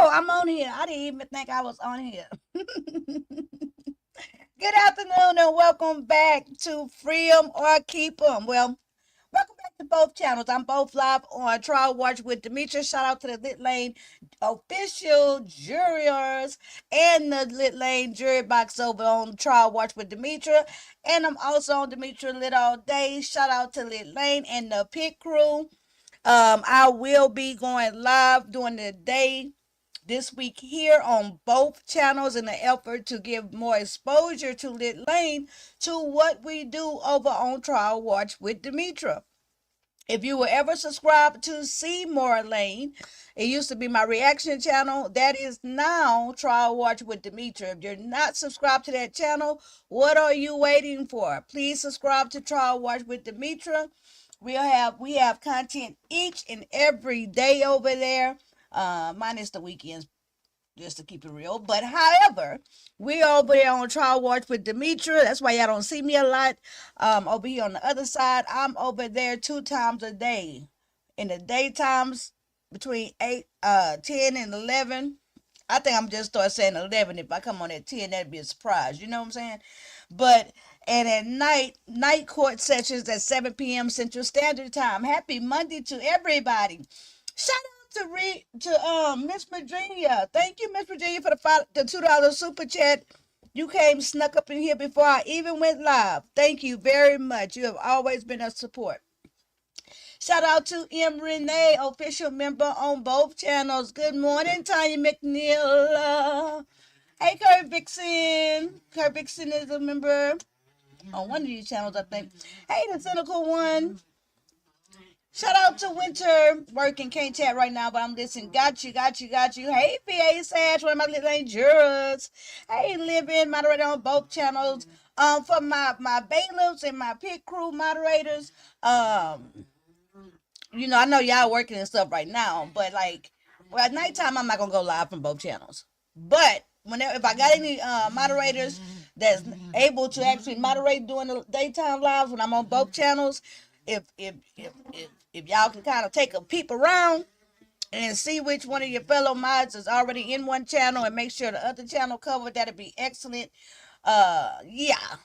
Oh, I'm on here. I didn't even think I was on here. Good afternoon and welcome back to Free 'em or Keep 'em. Well, welcome back to both channels. I'm both live on Trial Watch with Demetra. Shout out to the Lit Lane official jurors and the Lit Lane jury box over on Trial Watch with Demetra. And I'm also on Demetra Lit All Day. Shout out to Lit Lane and the pit crew. I will be going live during the day this week here on both channels in the effort to give more exposure to Lit Lane to what we do over on Trial Watch with Demetra. If you were ever subscribed to Seymour Lane, it used to be my reaction channel. That is now Trial Watch with Demetra. If you're not subscribed to that channel, what are you waiting for? Please subscribe to Trial Watch with Demetra. We have content each and every day over there, minus the weekends, just to keep it real. But however, we over there on Trial Watch with Demetra. That's why y'all don't see me a lot. Over here on the other side, I'm over there 2 times a day. In the daytimes between 10 and 11. I think I'm just start saying 11. If I come on at 10, that'd be a surprise. You know what I'm saying? But and at night court sessions at 7 p.m. Central Standard Time. Happy Monday to everybody. Shout out to Miss Virginia. Thank you, Miss Virginia, for the $2 super chat. You came snuck up in here before I even went live. Thank you very much. You have always been a support. Shout out to M. Renee, official member on both channels. Good morning, Tanya McNeil. Hey, Kurt Vixen. Kurt Vixen is a member on one of these channels, I think. Hey, the cynical one. Shout out to Winter. Working, can't chat right now, but I'm listening. Got you. Hey, PA Sash, one of my little angels. Hey, Living, moderator on both channels. For my bailiffs and my pit crew moderators, I know y'all working and stuff right now, but at nighttime, I'm not gonna go live from both channels. But if I got any moderators that's able to actually moderate during the daytime lives when I'm on both channels, if y'all can kind of take a peep around and see which one of your fellow mods is already in one channel and make sure the other channel covered, that'd be excellent. Yeah.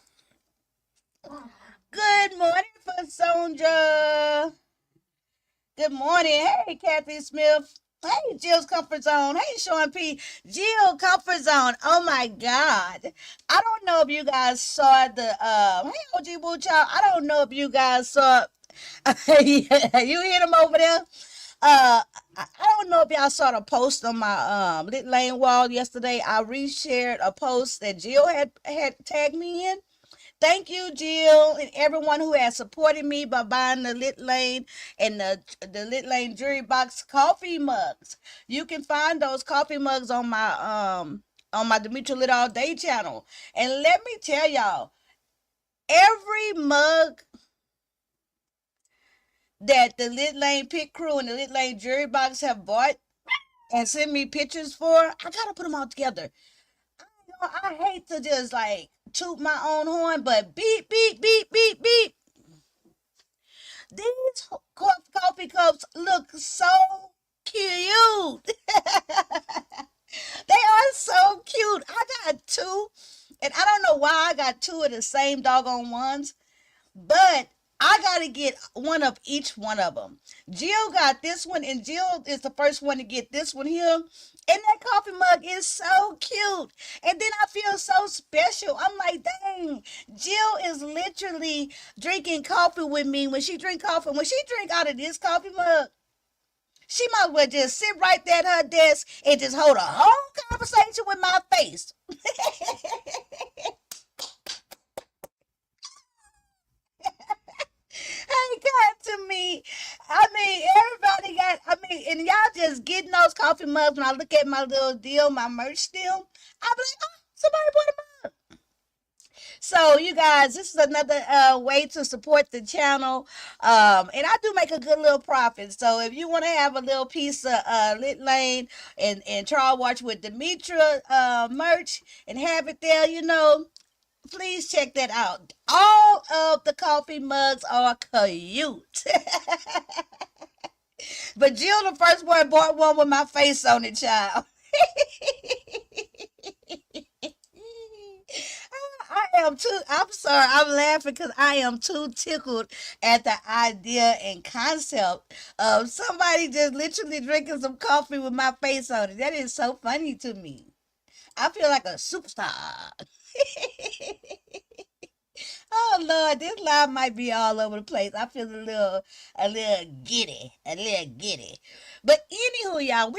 Good morning, for Sondra. Good morning. Hey, Kathy Smith. Hey, Jill's Comfort Zone. Hey, Sean P. Jill Comfort Zone. Oh my God. I don't know if you guys saw hey, OG Boo Child. I don't know if you guys saw yeah, you hear them over there? I don't know if y'all saw the post on my Lit Lane wall yesterday. I reshared a post that Jill had tagged me in. Thank you, Jill, and everyone who has supported me by buying the Lit Lane and the Lit Lane Jury Box coffee mugs. You can find those coffee mugs on my Demetra Lit All Day channel. And let me tell y'all, every mug that the Lit Lane pit crew and the Lit Lane Jury Box have bought and sent me pictures for, I gotta put them all together. I hate to just toot my own horn, but beep, beep, beep, beep, beep. These coffee cups look so cute. They are so cute. I got two, and I don't know why I got two of the same doggone ones, but I got to get one of each one of them. Jill got this one, and Jill is the first one to get this one here. And that coffee mug is so cute. And then I feel so special. I'm like, dang, Jill is literally drinking coffee with me when she drink coffee. When she drink out of this coffee mug, she might as well just sit right there at her desk and just hold a whole conversation with my face. Ain't got to me. Everybody and y'all just getting those coffee mugs. When I look at my little deal, my merch deal, I'm like, oh, somebody bought a mug. So you guys, this is another way to support the channel. And I do make a good little profit. So if you want to have a little piece of Lit Lane and Trial Watch with Demetra merch and have it there, please check that out. All of the coffee mugs are cute. But Jill, the first one, bought one with my face on it, child. am too. I'm sorry. I'm laughing because I am too tickled at the idea and concept of somebody just literally drinking some coffee with my face on it. That is so funny to me. I feel like a superstar. Oh Lord, this live might be all over the place. I feel a little giddy. But anywho, y'all,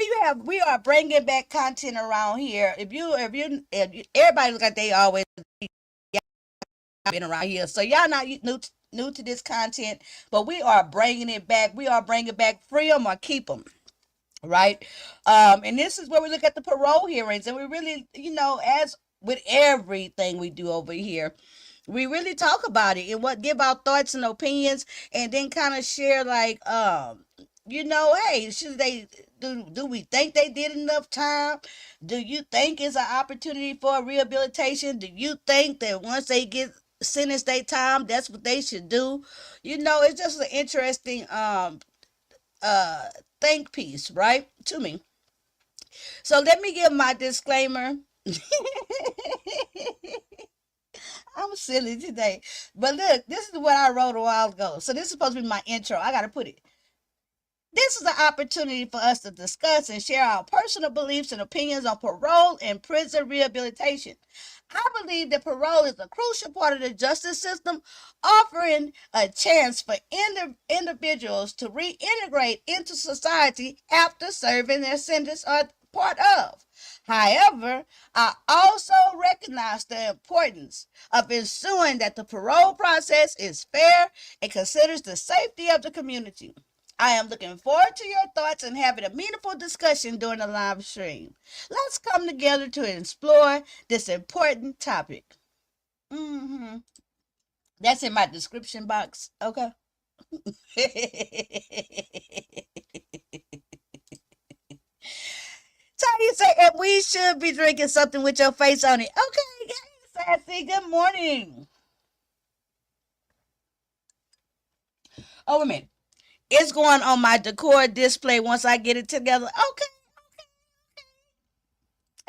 we are bringing back content around here. If you everybody look like they always been around here, so y'all not new to this content, but we are bringing it back. We are bringing back free them or keep them. Right. And this is where we look at the parole hearings, and we really, as with everything we do over here, we really talk about it and what give our thoughts and opinions, and then kind of share like, hey, should they do we think they did enough time? Do you think it's an opportunity for rehabilitation? Do you think that once they get sentenced their time, that's what they should do? It's just an interesting uh think piece, right? To me. So let me give my disclaimer. I'm silly today. But look, this is what I wrote a while ago. So this is supposed to be my intro. I gotta put it. This is an opportunity for us to discuss and share our personal beliefs and opinions on parole and prison rehabilitation. I believe that parole is a crucial part of the justice system, offering a chance for individuals to reintegrate into society after serving their sentence or part of. However, I also recognize the importance of ensuring that the parole process is fair and considers the safety of the community. I am looking forward to your thoughts and having a meaningful discussion during the live stream. Let's come together to explore this important topic. hmm That's in my description box. Okay. Tanya say, and we should be drinking something with your face on it. Okay, Sassy, good morning. Oh, wait a minute. It's going on my decor display once I get it together. Okay.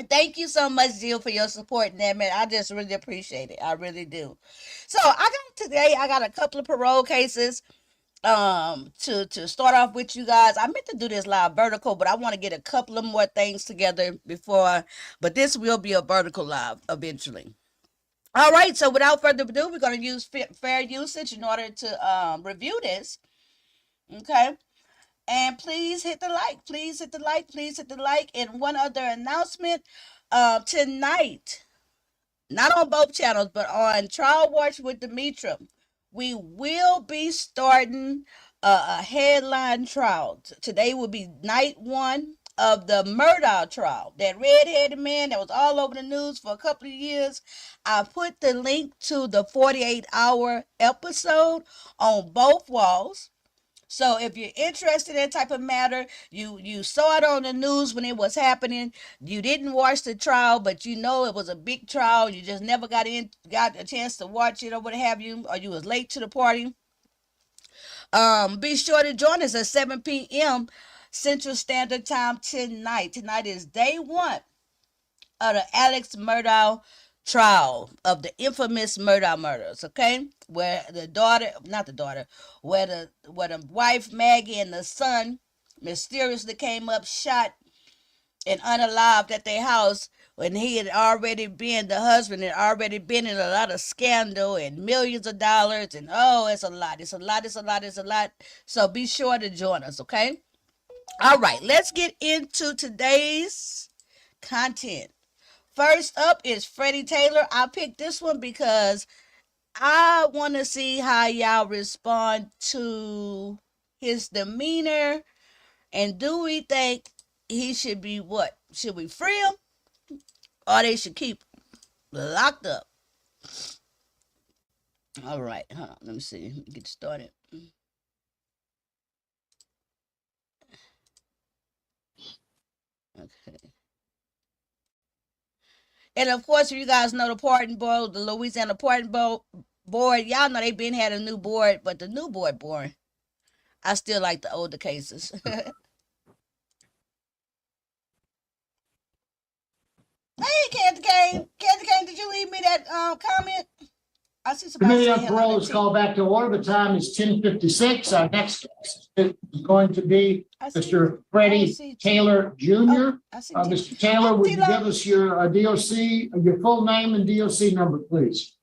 Thank you so much, Jill, for your support in that, man. I just really appreciate it. I really do. So I got a couple of parole cases to start off with you guys. I meant to do this live vertical, but I want to get a couple of more things together before, but this will be a vertical live eventually. All right, so without further ado, we're going to use fair usage in order to review this. Okay. And please hit the like. Please hit the like. Please hit the like. And one other announcement. Tonight, not on both channels, but on Trial Watch with Demetra, we will be starting a headline trial. Today will be night one of the Murdaugh trial. That red-headed man that was all over the news for a couple of years. I put the link to the 48-hour episode on both walls. So if you're interested in that type of matter, you saw it on the news when it was happening. You didn't watch the trial, but you know it was a big trial. You just never got a chance to watch it or what have you, or you was late to the party. Be sure to join us at 7 p.m. Central Standard Time tonight. Tonight is day one of the Alex Murdaugh trial of the infamous Murdaugh murders, okay? Where the daughter, not the daughter, where the wife Maggie and the son mysteriously came up shot and unalived at their house when the husband had already been in a lot of scandal and millions of dollars, and oh, it's a lot, it's a lot, it's a lot, it's a lot. So be sure to join us, okay? All right, let's get into today's content. First up is Freddie Taylor. I picked this one because I want to see how y'all respond to his demeanor, and do we think he should be what? Should we free him, or they should keep him locked up? All right, let me see. Let me get started. Okay. And of course, if you guys know the pardon board, the Louisiana board, y'all know they been had a new board, but the new board boring. I still like the older cases. Hey, Candy Cane. Candy Cane, did you leave me that comment? I see somebody Committee say on hello. Parole is called back to order. The time is 10:56. Our next guest is going to be Mr. Freddie Taylor Jr. Mr. Taylor, would you give us your DOC, your full name and DOC number, please?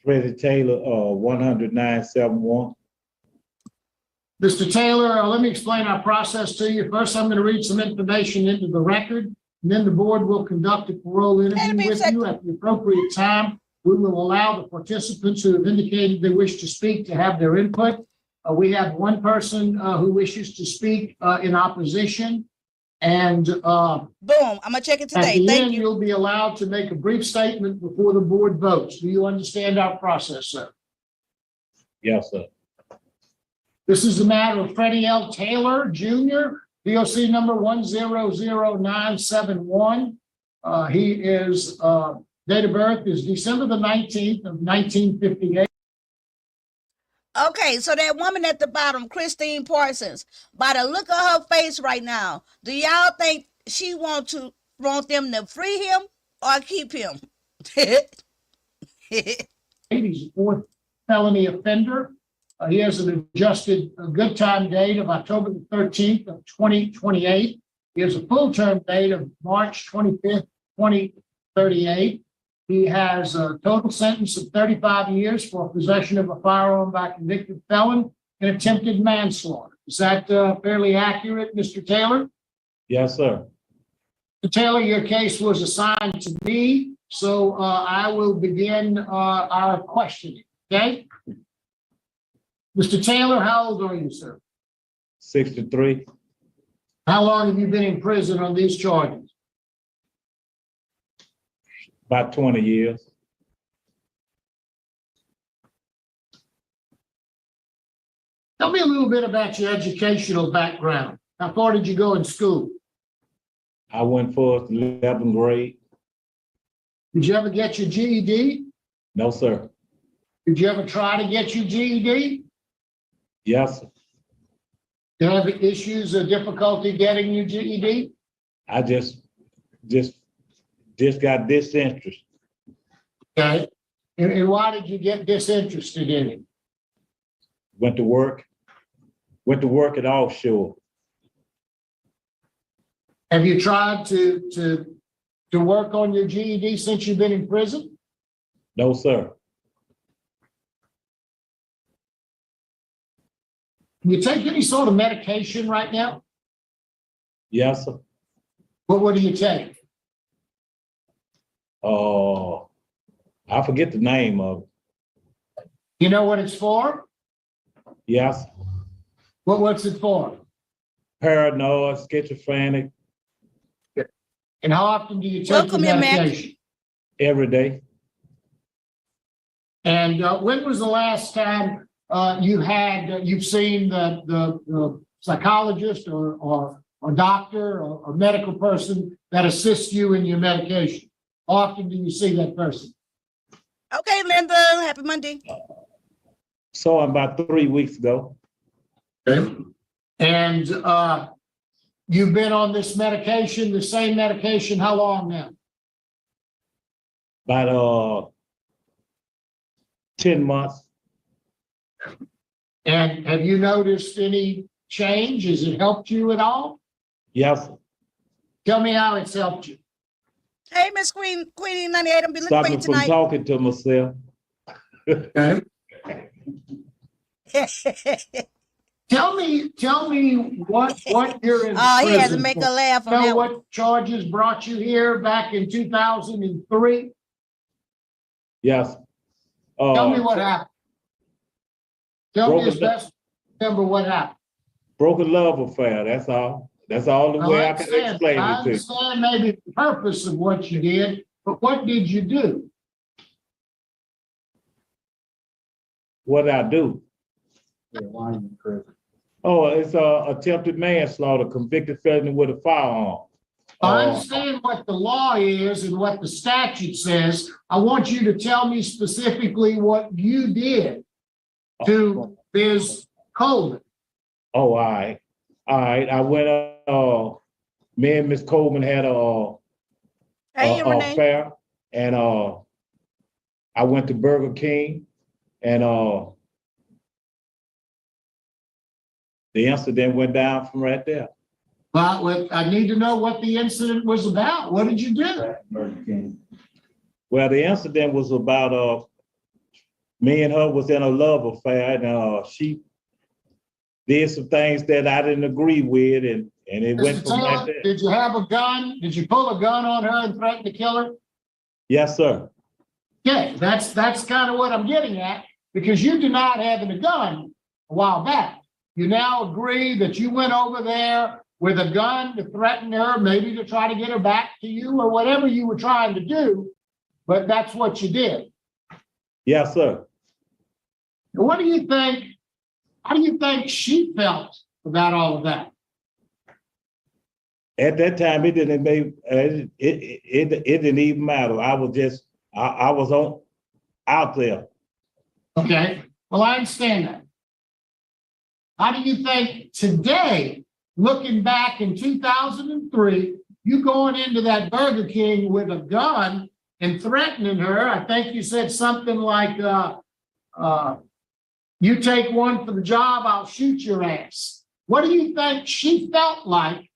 Freddie Taylor, 10971. Mr. Taylor, let me explain our process to you. First, I'm going to read some information into the record, and then the board will conduct a parole interview with you at the appropriate time. We will allow the participants who have indicated they wish to speak to have their input. We have one person who wishes to speak in opposition. And boom, I'm gonna check it today. At the end, you'll be allowed to make a brief statement before the board votes. Do you understand our process, sir? Yes, sir. This is the matter of Freddie L. Taylor Jr., DOC number 100971. He is date of birth is December the 19th of 1958. Okay, so that woman at the bottom, Christine Parsons, by the look of her face right now, do y'all think she want them to free him or keep him? He's a fourth felony offender. He has an adjusted good time date of October the 13th of 2028. He has a full term date of March 25th, 2038. He has a total sentence of 35 years for possession of a firearm by a convicted felon and attempted manslaughter. Is that fairly accurate, Mr. Taylor? Yes, sir. Mr. Taylor, your case was assigned to me, so I will begin our questioning, okay? Mr. Taylor, how old are you, sir? 63. How long have you been in prison on these charges? About 20 years. Tell me a little bit about your educational background. How far did you go in school? I went for 11th grade. Did you ever get your GED? No, sir. Did you ever try to get your GED? Yes, sir. Do you have issues or difficulty getting your GED? I just got disinterested. Okay. And why did you get disinterested in it? Went to work at offshore. Have you tried to work on your GED since you've been in prison? No, sir. Can you take any sort of medication right now? Yes, sir. What do you take? I forget the name of it. You know what it's for? Yes. What's it for? Paranoid, schizophrenic. And how often do you take the medication? Every day. And when was the last time you've seen the psychologist or doctor or medical person that assists you in your medication? How often do you see that person? Okay, Linda, happy Monday. Saw him about 3 weeks ago. Okay. And you've been on this medication, the same medication, how long now? About 10 months. And have you noticed any change? Has it helped you at all? Yes, sir. Tell me how it's helped you. Hey, Miss Queenie 98, I'm be looking Stop for you me from tonight. talking to myself. Okay. Tell me what you're in Oh, he had to prison make for. a laugh on Know that one. what charges brought you here back in 2003? Yes. Tell me what happened. Tell me as broken best remember what happened. Broken love affair, that's all. That's all the way I can explain I it to you. understand maybe the purpose of what you did, but what did you do? What did I do? Yeah, why are you in prison? Oh, it's attempted manslaughter, convicted felony with a firearm. I understand what the law is and what the statute says. I want you to tell me specifically what you did to Ms. Coleman. Oh, all right. I went, me and Miss Coleman had a affair, and I went to Burger King And the incident went down from right there. But I need to know what the incident was about. What did you do? Well, the incident was about me and her was in a love affair, and she did some things that I didn't agree with, and it went Mr. from right Taylor, there. did you have a gun? Did you pull a gun on her and threaten to kill her? Yes, sir. Okay, that's kind of what I'm getting at, because you denied having a gun a while back. You now agree that you went over there with a gun to threaten her, maybe to try to get her back to you or whatever you were trying to do, but that's what you did. Yes, sir. What do you think? How do you think she felt about all of that? At that time, it didn't make it didn't even matter. I was just I was on out there. Okay, well, I understand that. How do you think today, looking back in 2003, you going into that Burger King with a gun and threatening her? I think you said something like, you take one for the job, I'll shoot your ass. What do you think she felt like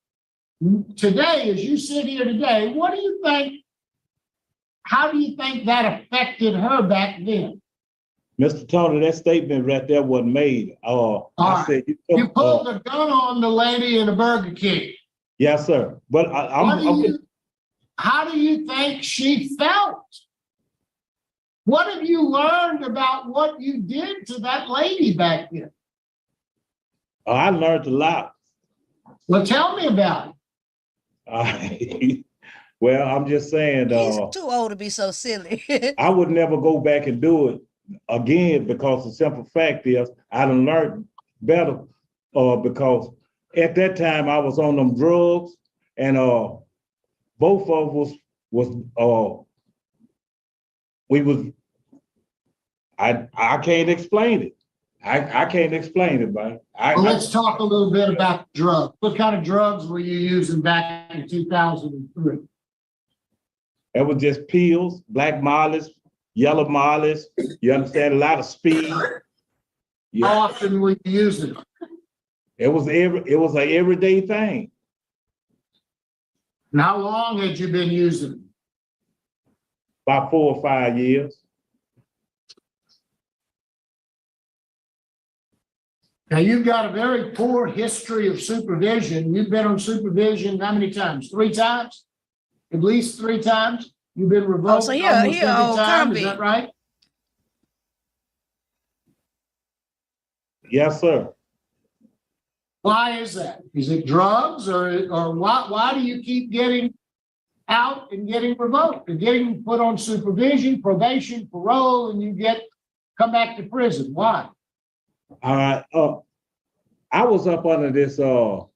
today, as you sit here today? What do you think? How do you think that affected her back then? Mr. Tony, that statement right there wasn't made. I said you pulled a gun on the lady in the Burger King. Yes, sir. But how do you think she felt? What have you learned about what you did to that lady back then? I learned a lot. Well, tell me about it. Well, I'm just saying. He's too old to be so silly. I would never go back and do it again, because the simple fact is I done learned better, because at that time I was on them drugs, and both of us I can't explain it. I can't explain it, man. Let's talk a little bit about drugs. What kind of drugs were you using back in 2003? It was just pills, black mollies, yellow mollies. You understand? A lot of speed. Yeah. How often were you using it? It was an everyday thing. And how long had you been using it? About 4 or 5 years. Now, you've got a very poor history of supervision. You've been on supervision how many times? 3 times? At least 3 times? You've been revoked almost every time, is that right? Yes, sir. Why is that? Is it drugs, or why do you keep getting out and getting revoked and getting put on supervision, probation, parole, and you come back to prison? Why? I was up under this from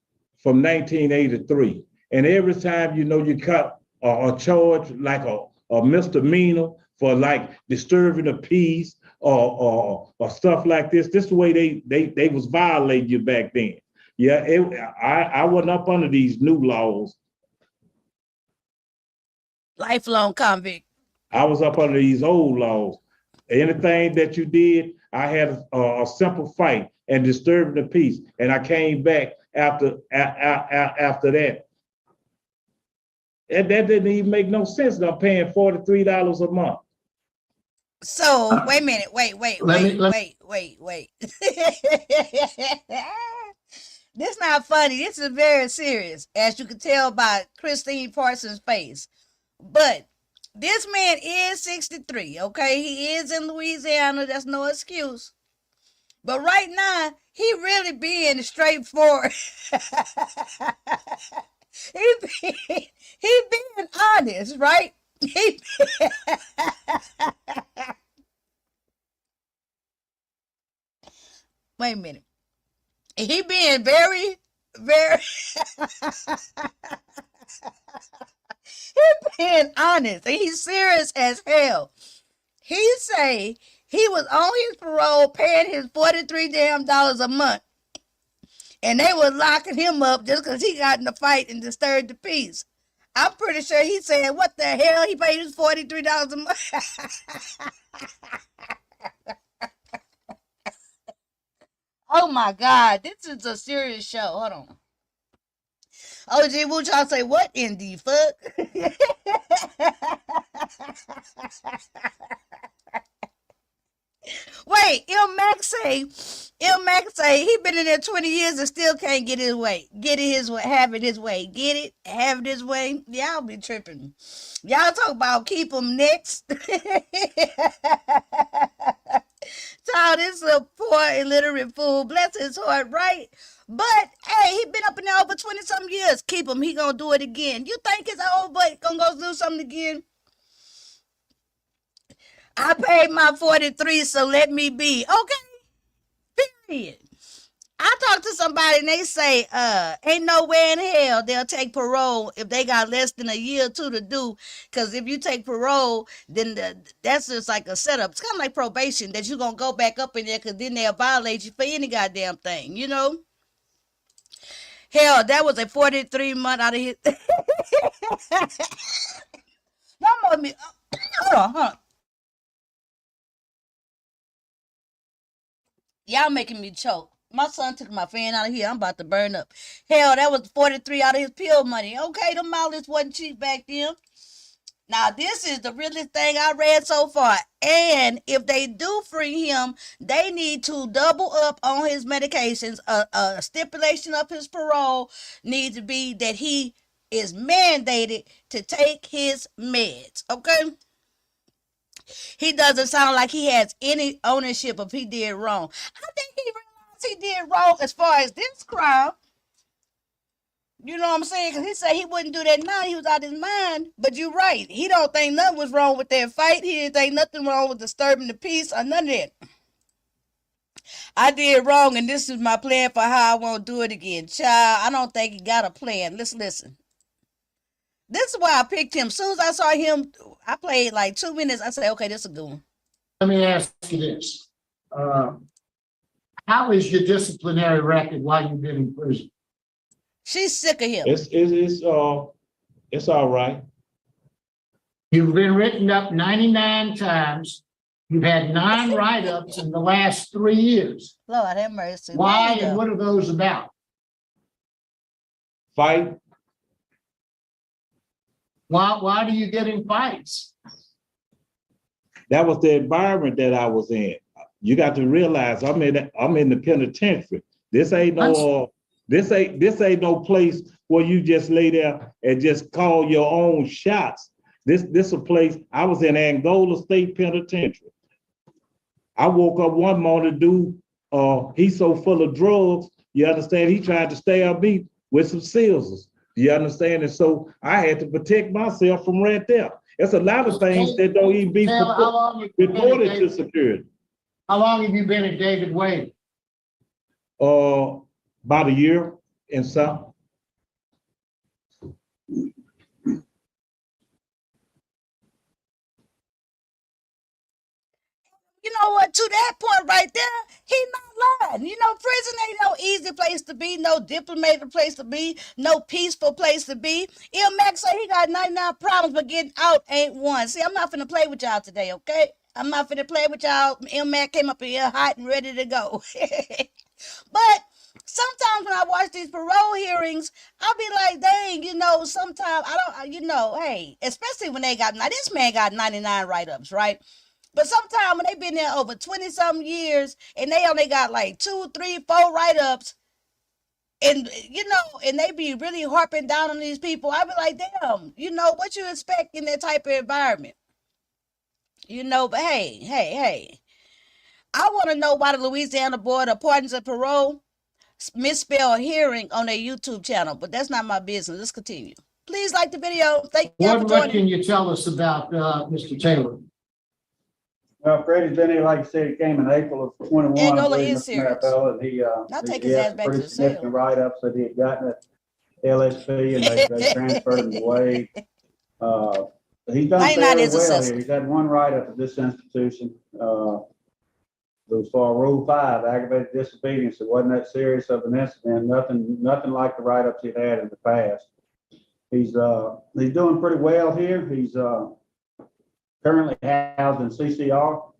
1983, and every time you cut a charge like a misdemeanor for like disturbing the peace or stuff like this. This is the way they was violating you back then. Yeah, I wasn't up under these new laws. Lifelong convict. I was up under these old laws. Anything that you did, I had a simple fight and disturbing the peace, and I came back after that. And that didn't even make no sense. I'm paying $43 a month. So wait a minute. Wait. This is not funny. This is very serious, as you can tell by Christine Parsons' face. But this man is 63, okay? He is in Louisiana. That's no excuse. But right now, he really being straightforward. he being honest, right? Wait a minute. He being very, very he being honest, and he's serious as hell. He say he was on his parole paying his $43 damn a month, and they was locking him up just because he got in a fight and disturbed the peace. I'm pretty sure he said, what the hell? He paid his $43 a month. Oh my God, this is a serious show. Hold on. OG, what y'all say? What in the fuck? Wait, Il Max say he been in there 20 years and still can't get his way. Get it his way, have it his way. Get it, have it his way. Y'all be tripping. Y'all talk about keep him next. Child, this is a poor illiterate fool. Bless his heart, right? But hey, he been up in there over 20 some years. Keep him. He gonna do it again. You think his old butt gonna go do something again? I paid my 43, so let me be. Okay, period. I talked to somebody and they say, ain't no way in hell they'll take parole if they got less than a year or two to do. Cause if you take parole, then that's just like a setup. It's kind of like probation that you're gonna go back up in there, cause then they'll violate you for any goddamn thing, you know? Hell, that was a 43-month out of his. Don't move me. Hold on. Y'all making me choke. My son took my fan out of here. I'm about to burn up. Hell, that was 43 out of his pill money. Okay, the mileage wasn't cheap back then. Now, this is the realest thing I read so far. And if they do free him, they need to double up on his medications. A stipulation of his parole needs to be that he is mandated to take his meds. Okay? He doesn't sound like he has any ownership if he did wrong. I think he realized he did wrong as far as this crime. You know what I'm saying? Because he said he wouldn't do that now. He was out of his mind. But you're right. He don't think nothing was wrong with that fight. He didn't think nothing wrong with disturbing the peace or none of that. I did wrong, and this is my plan for how I won't do it again. Child, I don't think he got a plan. Listen. This is why I picked him. As soon as I saw him, I played like 2 minutes. I said, okay, this is a good one. Let me ask you this. How is your disciplinary record while you've been in prison? She's sick of him. It's all right. You've been written up 99 times. You've had 9 write-ups in the last 3 years. Lord have mercy. Why and what are those about? Fight. Why do you get in fights? That was the environment that I was in. You got to realize I'm in the penitentiary. This ain't no place where you just lay there and just call your own shots. This a place. I was in Angola State Penitentiary. I woke up one morning, dude, he's so full of drugs, you understand, he tried to stab me with some scissors. You understand? And so I had to protect myself from right there. There's a lot of things that don't even be reported to security. How long have you been at David Wade? About a year and some. You know what? To that point right there, he not lying. You know, prison ain't no easy place to be, no diplomatic place to be, no peaceful place to be. Il Mac say he got 99 problems, but getting out ain't one. See, I'm not finna play with y'all today, okay? I'm not finna play with y'all. Il Mac came up in here hot and ready to go. But sometimes when I watch these parole hearings, I'll be like, dang, you know, sometimes I don't, you know, hey, especially when they got, now this man got 99 write-ups, right? But sometimes when they been there over 20 something years and they only got like 2, 3, 4 write-ups, and you know, and they be really harping down on these people, I be like, damn, you know, what you expect in that type of environment? You know, but hey. I want to know why the Louisiana Board of Pardons and Parole misspelled hearing on their YouTube channel, but that's not my business. Let's continue. Please like the video. Thank you for joining. What can you tell us about Mr. Taylor? Well, Freddie's been here, like I said, he came in April of 21. Angola I believe, is Mr. serious. Marabella, and he I'll take he his had ass back to pretty the cell. significant write-ups that he had gotten at LSP, and they transferred him away. He's done 99 fairly is well excessive. here. He's had one write-up at this institution. It was for Rule 5, aggravated disobedience. It wasn't that serious of an incident. Nothing like the write-ups he'd had in the past. He's doing pretty well here. He's currently housed in CCR,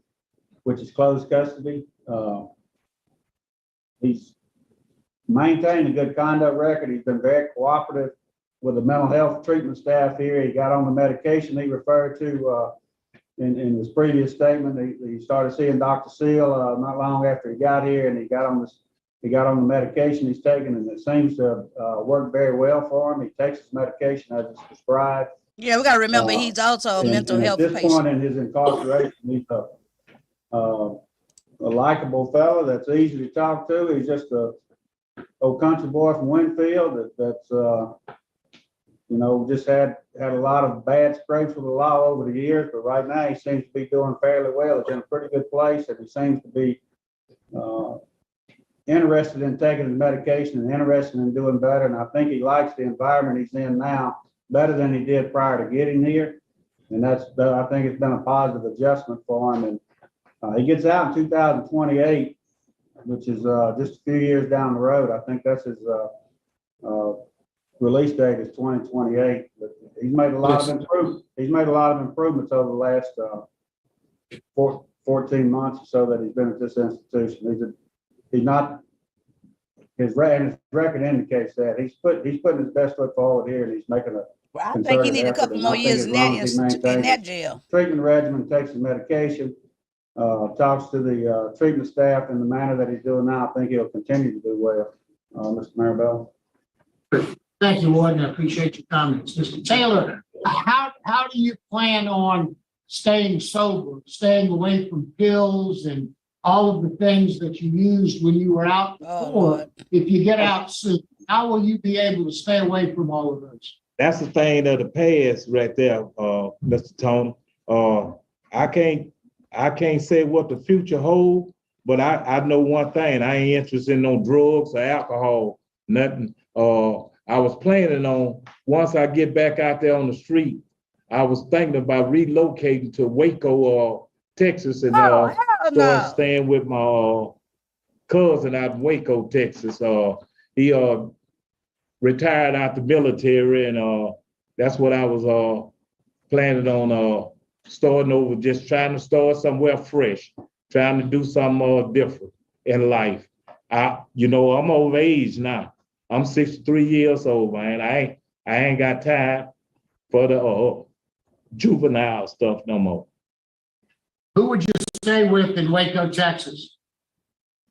which is closed custody. He's maintained a good conduct record. He's been very cooperative with the mental health treatment staff here. He got on the medication he referred to in his previous statement. He started seeing Dr. Seal not long after he got here, and he got on the medication he's taking, and it seems to work very well for him. He takes his medication as it's prescribed. Yeah, we got to remember he's also a mental and health at this patient. point in his incarceration, he's a likable fellow that's easy to talk to. He's just a old country boy from Winfield that's just had a lot of bad scrapes with the law over the years, but right now he seems to be doing fairly well. He's in a pretty good place, and he seems to be interested in taking his medication and interested in doing better. And I think he likes the environment he's in now better than he did prior to getting here. And I think it's been a positive adjustment for him. And he gets out in 2028, which is just a few years down the road. I think that's his release date is 2028. But he's made a lot of improvements. He's made a lot of improvements over the last 14 months or so that he's been at this institution. He's not. His record indicates that he's putting his best foot forward here, and he's making a. Well, I think he need a couple more years in that jail. Treatment regimen, takes his medication, talks to the treatment staff in the manner that he's doing now. I think he'll continue to do well. Mr. Maribel. Thank you, Warden. I appreciate your comments. Mr. Taylor, how do you plan on staying sober, staying away from pills and all of the things that you used when you were out before? If you get out soon, how will you be able to stay away from all of those? That's the thing of the past right there, Mr. Tony. I can't say what the future holds, but I know one thing. I ain't interested in no drugs or alcohol, nothing. I was planning on, once I get back out there on the street, I was thinking about relocating to Waco, Texas, and start staying with my cousin out in Waco, Texas. He retired out the military, and that's what I was planning on starting over, just trying to start somewhere fresh, trying to do something different in life. I'm over age now. I'm 63 years old, man. I ain't got time for the juvenile stuff no more. Who would you stay with in Waco, Texas?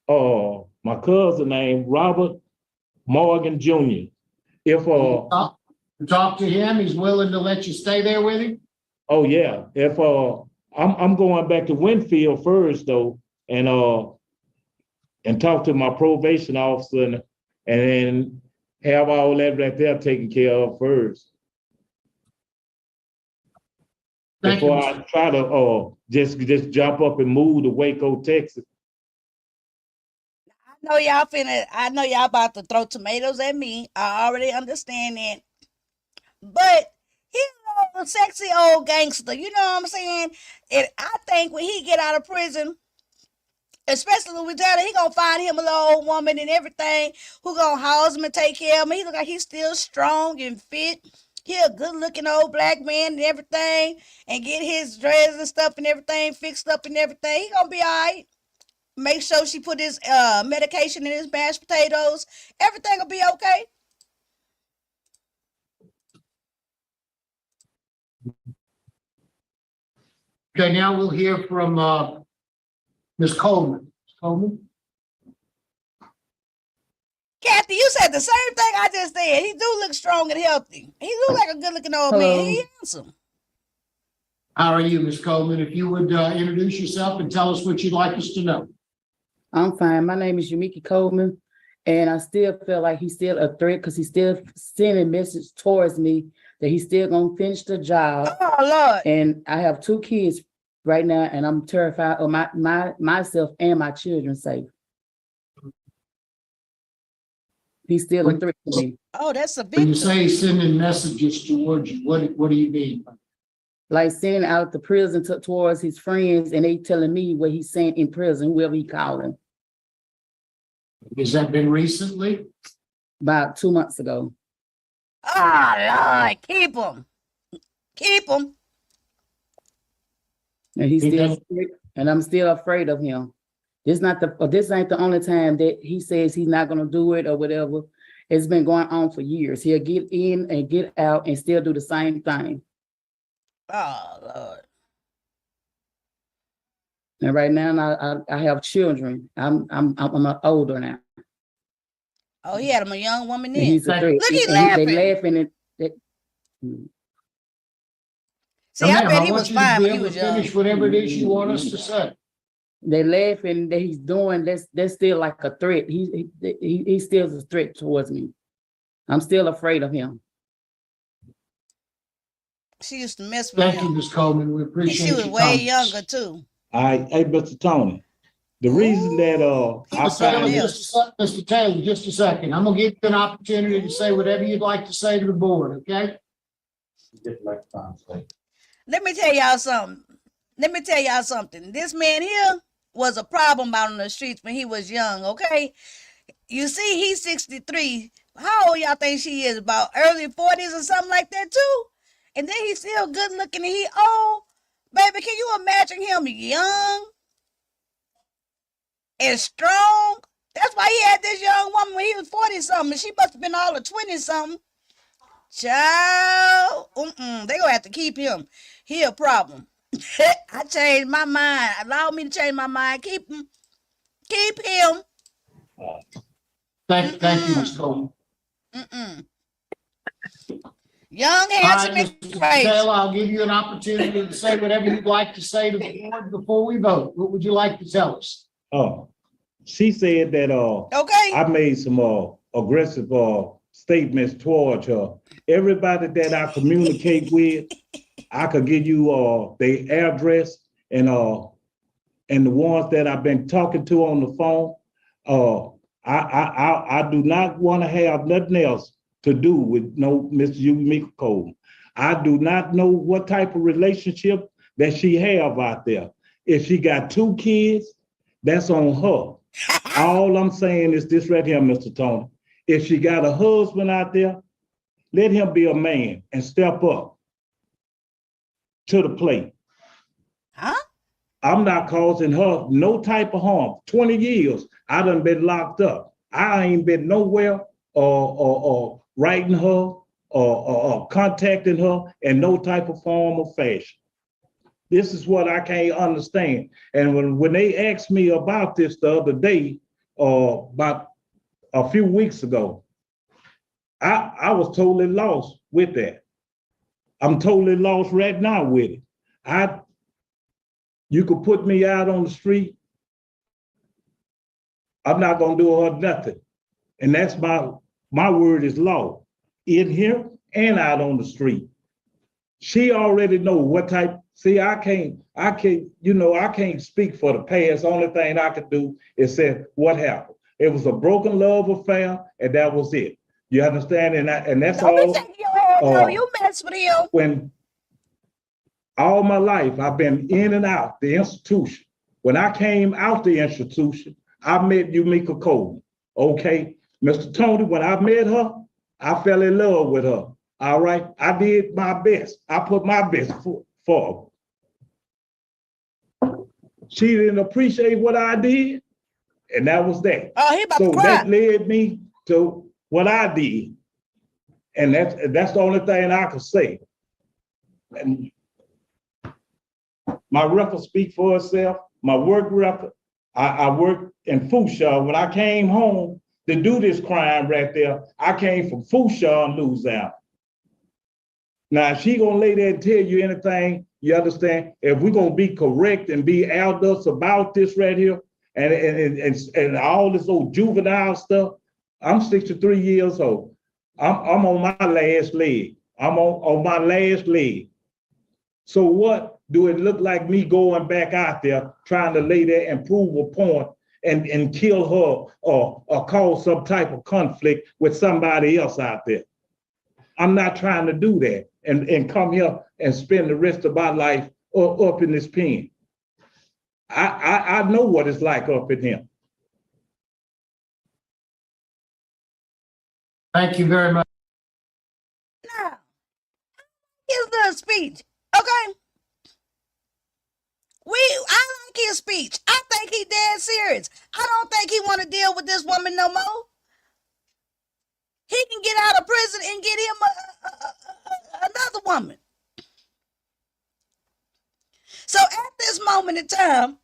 My cousin named Robert Morgan Jr. If talk to him, he's willing to let you stay there with him? Oh yeah. If I'm going back to Winfield first though, and talk to my probation officer and have all that right there taken care of first. Before I try to just jump up and move to Waco, Texas. I know y'all about to throw tomatoes at me. I already understand that. But he's a sexy old gangster, you know what I'm saying? And I think when he get out of prison, especially Louisiana, he gonna find him a little old woman and everything who gonna house him and take care of him. He look like he's still strong and fit. He a good looking old black man and everything, and get his dreads and stuff and everything fixed up and everything. He gonna be all right. Make sure she put his medication in his mashed potatoes. Everything will be okay. Okay, now we'll hear from Ms. Coleman. Ms. Coleman? Kathy, you said the same thing I just said. He do look strong and healthy. He look like a good looking old man. He handsome. How are you, Ms. Coleman? If you would introduce yourself and tell us what you'd like us to know. I'm fine. My name is Yumiki Coleman, and I still feel like he's still a threat because he's still sending a message towards me that he's still gonna finish the job. Oh Lord! And I have 2 kids right now, and I'm terrified of myself and my children's sake. He's still a threat to me. Oh, that's a big. When you say he's sending messages towards you, what do you mean? Like sending out the prison towards his friends, and they telling me what he's saying in prison, whoever he calling. Has that been recently? About 2 months ago. Oh Lord, keep him. Keep him. And he's still sick, and I'm still afraid of him. This ain't the only time that he says he's not gonna do it or whatever. It's been going on for years. He'll get in and get out and still do the same thing. Oh Lord. And right now, I have children. I'm older now. Oh, he had him a young woman And then. he's a Look, threat. he They laughing. laughing at See, I ma'am, bet I he want was you to fine be when he able was to young. finish whatever it is you want us to say. they laughing that he's doing. That's still like a threat. He still is a threat towards me. I'm still afraid of him. She used to mess with Thank him. you, Ms. Coleman. We And appreciate she was your way comments. younger too. Hey, Mr. Tony, the reason that he I was something find else. Mr. Taylor, just a second. I'm gonna give you an opportunity to say whatever you'd like to say to the board, okay? Get the microphone, so. Let me tell y'all something. This man here was a problem out on the streets when he was young, okay? You see, he's 63. How old y'all think she is? About early 40s or something like that, too? And then he's still good looking and he old. Baby, can you imagine him young and strong? That's why he had this young woman when he was 40-something. She must have been all of 20-something. Child, they gonna have to keep him. He a problem. I changed my mind. Allow me to change my mind. Keep him. Keep him. Thank you, Ms. Coleman. Young, All right, handsome, and Mr. crazy. Taylor, I'll give you an opportunity to say whatever you'd like to say to the board before we vote. What would you like to tell us? she said that Okay. I made some aggressive statements towards her. Everybody that I communicate with, I could give you their address and the ones that I've been talking to on the phone. I do not want to have nothing else to do with no Miss Yumika Cole. I do not know what type of relationship that she have out there. If she got 2 kids, that's on her. All I'm saying is this right here, Mr. Tony. If she got a husband out there, let him be a man and step up to the plate. Huh? I'm not causing her no type of harm. 20 years, I done been locked up. I ain't been nowhere or writing her or contacting her in no type of form or fashion. This is what I can't understand. And when they asked me about this the other day, about a few weeks ago, I was totally lost with that. I'm totally lost right now with it. You could put me out on the street. I'm not gonna do her nothing. And that's my word is law. In here and out on the street. She already know what type. See, I can't speak for the past. Only thing I could do is say what happened. It was a broken love affair, and that was it. You understand? And that's Don't all. be taking your head. No, you mess with him. When all my life I've been in and out the institution. When I came out the institution, I met Yumika Cole. Okay, Mr. Tony, when I met her, I fell in love with her. All right, I did my best. I put my best for her. She didn't appreciate what I did, and that was that. Oh, he about to So cry. that led me to what I did, and that's the only thing I can say. And my record speak for itself. My work record. I worked in Fouchard. When I came home to do this crime right there, I came from Fouchard, Louisiana. Now, if she gonna lay there and tell you anything, you understand? If we're gonna be correct and be adults about this right here, and all this old juvenile stuff, I'm 63 years old. I'm on my last leg. I'm on my last leg. So what do it look like me going back out there trying to lay there and prove a point and kill her or cause some type of conflict with somebody else out there? I'm not trying to do that and come here and spend the rest of my life up in this pen. I know what it's like up in here. Thank you very much. Now, his little speech. Okay. I like his speech. I think he dead serious. I don't think he want to deal with this woman no more. He can get out of prison and get him another woman. So at this moment in time,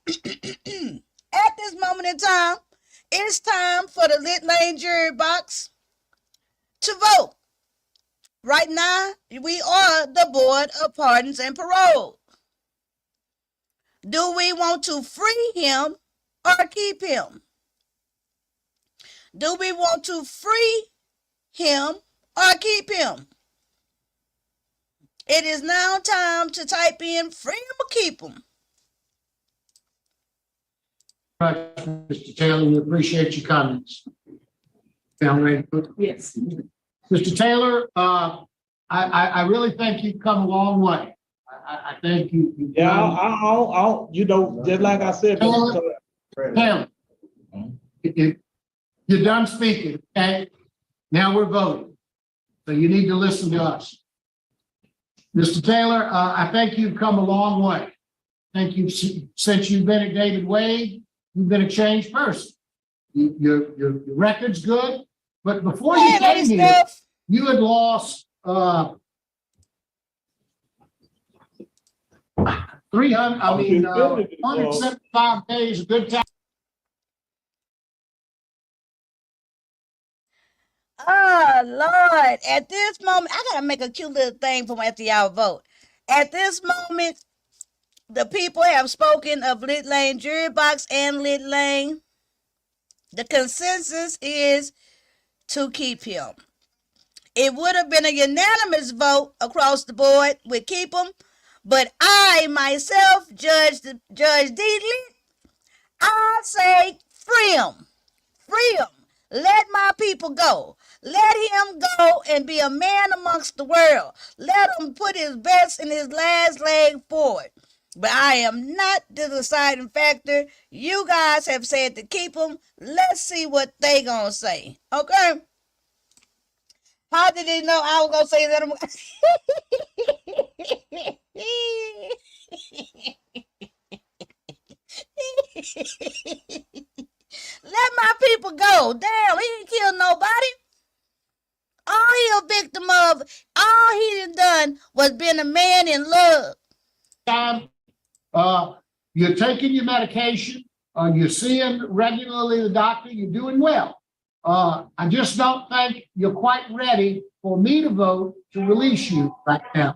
it's time for the Lit Lane jury box to vote. Right now, we are the Board of Pardons and Parole. Do we want to free him or keep him? Do we want to free him or keep him? It is now time to type in free him or keep him. Mr. Taylor, we appreciate your comments. Yes. Mr. Taylor, I really think you've come a long way. I think you. Yeah, I you know, just like I said. Taylor, you're done speaking, okay? Now we're voting. So you need to listen to us. Mr. Taylor, I think you've come a long way. I think since you've been at David Wade, you've been a changed person. Your record's good, but before you came here, you had lost 175 days of good time. Oh, Lord. At this moment, I got to make a cute little thing for after y'all vote. At this moment, the people have spoken of Lit Lane jury box and Lit Lane. The consensus is to keep him. It would have been a unanimous vote across the board with keep him, but I myself, Judge Deedley, I say free him. Free him. Let my people go. Let him go and be a man amongst the world. Let him put his best and his last leg forward. But I am not the deciding factor. You guys have said to keep him. Let's see what they gonna say. Okay? How did they know I was gonna say that? Let my people go. Damn, he didn't kill nobody. All he a victim of, all he done was been a man in love. You're taking your medication, you're seeing regularly the doctor, you're doing well. I just don't think you're quite ready for me to vote to release you right now.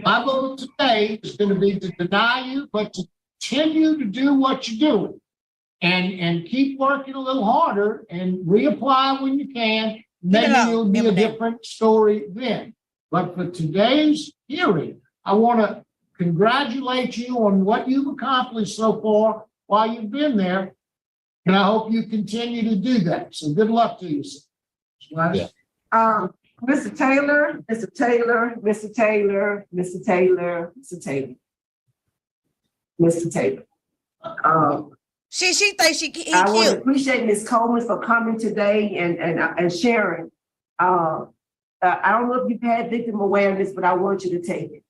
My vote today is going to be to deny you, but to continue to do what you're doing and keep working a little harder and reapply when you can. Maybe it'll be a different story then. But for today's hearing, I want to congratulate you on what you've accomplished so far while you've been there. And I hope you continue to do that. So good luck to you, sir. Yeah. Mr. Taylor, Mr. Taylor, Mr. Taylor, Mr. Taylor, Mr. Taylor. Mr. Taylor. She thinks he I want to cute. appreciate Ms. Coleman for coming today and sharing. I don't know if you've had victim awareness, but I want you to take it.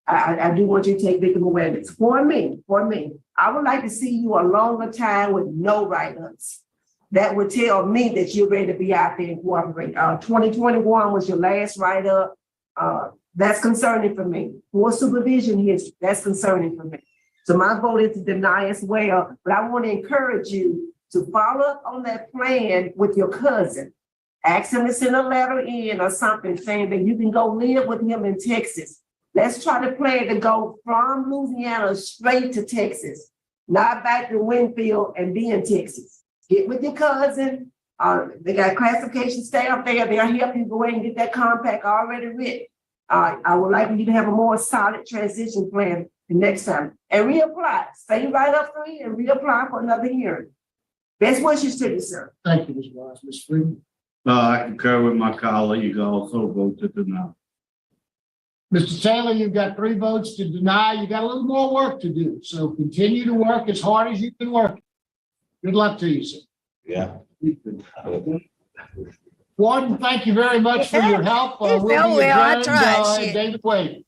I do want you to take victim awareness. For me, I would like to see you a longer time with no write-ups. That would tell me that you're ready to be out there and cooperate. 2021 was your last write-up. That's concerning for me. For supervision history, that's concerning for me. So my vote is to deny as well, but I want to encourage you to follow up on that plan with your cousin. Ask him to send a letter in or something saying that you can go live with him in Texas. Let's try to plan to go from Louisiana straight to Texas, not back to Winfield and be in Texas. Get with your cousin. They got classification staff there. They'll help you go ahead and get that compact already written. I would like you to have a more solid transition plan the next time and reapply. Stay right up free and reapply for another hearing. Best wishes to you, sir. Thank you, Ms. Wise. Ms. Freeman. I concur with my colleague, also vote to deny. Mr. Taylor, you've got 3 votes to deny. You got a little more work to do. So continue to work as hard as you've been working. Good luck to you, sir. Yeah. Warden, thank you very much for your help. We'll be I adjourned, tried. David Wade.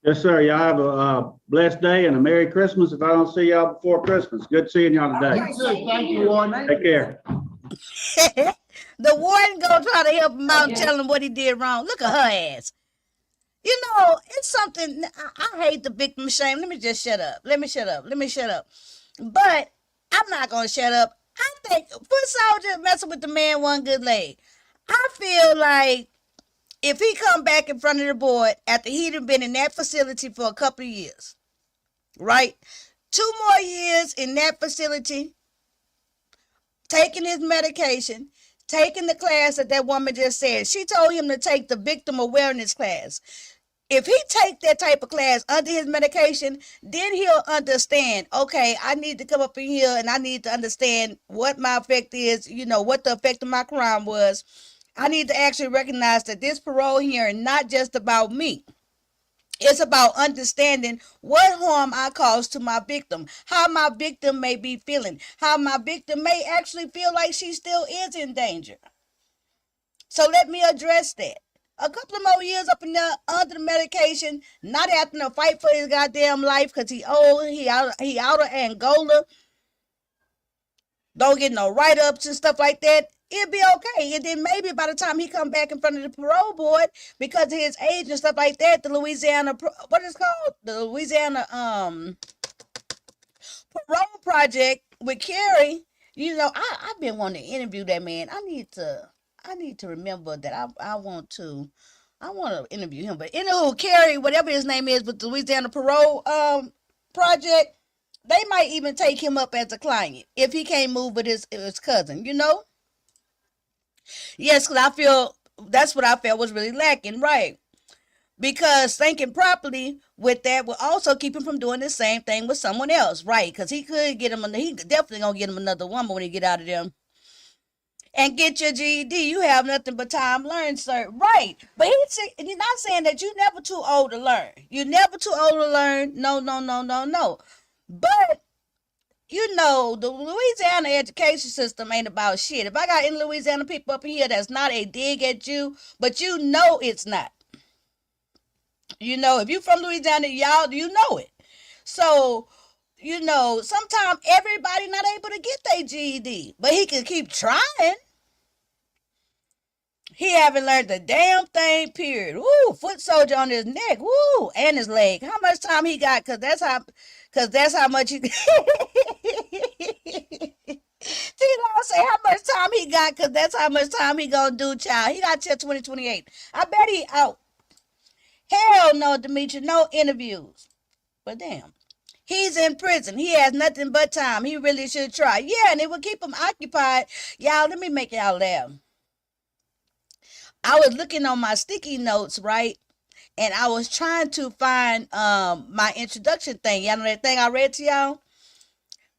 Yes, sir. Y'all have a blessed day and a Merry Christmas if I don't see y'all before Christmas. Good seeing y'all today. You too. Thank you, Warden. Take care. The warden gonna try to help him out and Okay. tell him what he did wrong. Look at her ass. You know, it's something, I hate the victim shame. Let me just shut up. Let me shut up. Let me shut up. But I'm not gonna shut up. I think foot soldier messing with the man one good leg. I feel like if he come back in front of the board after he'd have been in that facility for a couple of years, right? 2 more years in that facility, taking his medication, taking the class that woman just said. She told him to take the victim awareness class. If he take that type of class under his medication, then he'll understand, okay, I need to come up in here and I need to understand what my effect is, you know, what the effect of my crime was. I need to actually recognize that this parole hearing not just about me. It's about understanding what harm I caused to my victim, how my victim may be feeling, how my victim may actually feel like she still is in danger. So let me address that. A couple of more years up in there under the medication, not having to fight for his goddamn life because he old, he out of Angola, don't get no write-ups and stuff like that. It'd be okay. And then maybe by the time he come back in front of the parole board, because of his age and stuff like that, the Louisiana, what is it called? The Louisiana Parole Project with Kerry, you know, I've been wanting to interview that man. I need to remember that I want to interview him. But anywho, Kerry, whatever his name is, with the Louisiana Parole Project, they might even take him up as a client if he can't move with his cousin, you know? Yes, because I feel that's what I felt was really lacking, right? Because thinking properly with that will also keep him from doing the same thing with someone else, right? Because he definitely gonna get him another woman when he get out of them. And get your GED. You have nothing but time learned, sir. Right. But he's not saying that you're never too old to learn. You're never too old to learn. No, no, no, no, no. But you know, the Louisiana education system ain't about shit. If I got any Louisiana people up here, that's not a dig at you, but you know it's not. You know, if you from Louisiana, y'all, you know it. So, you know, sometimes everybody not able to get their GED, but he can keep trying. He haven't learned the damn thing, period. Woo, foot soldier on his neck, woo, and his leg. How much time he got? Cause that's how much he T-Law say how much time he got, cause that's how much time he gonna do, child. He got till 2028. I bet he out. Hell no, Demetri, no interviews. But damn. He's in prison. He has nothing but time. He really should try. Yeah, and it would keep him occupied. Y'all, let me make y'all laugh. I was looking on my sticky notes, right? And I was trying to find my introduction thing. Y'all know that thing I read to y'all?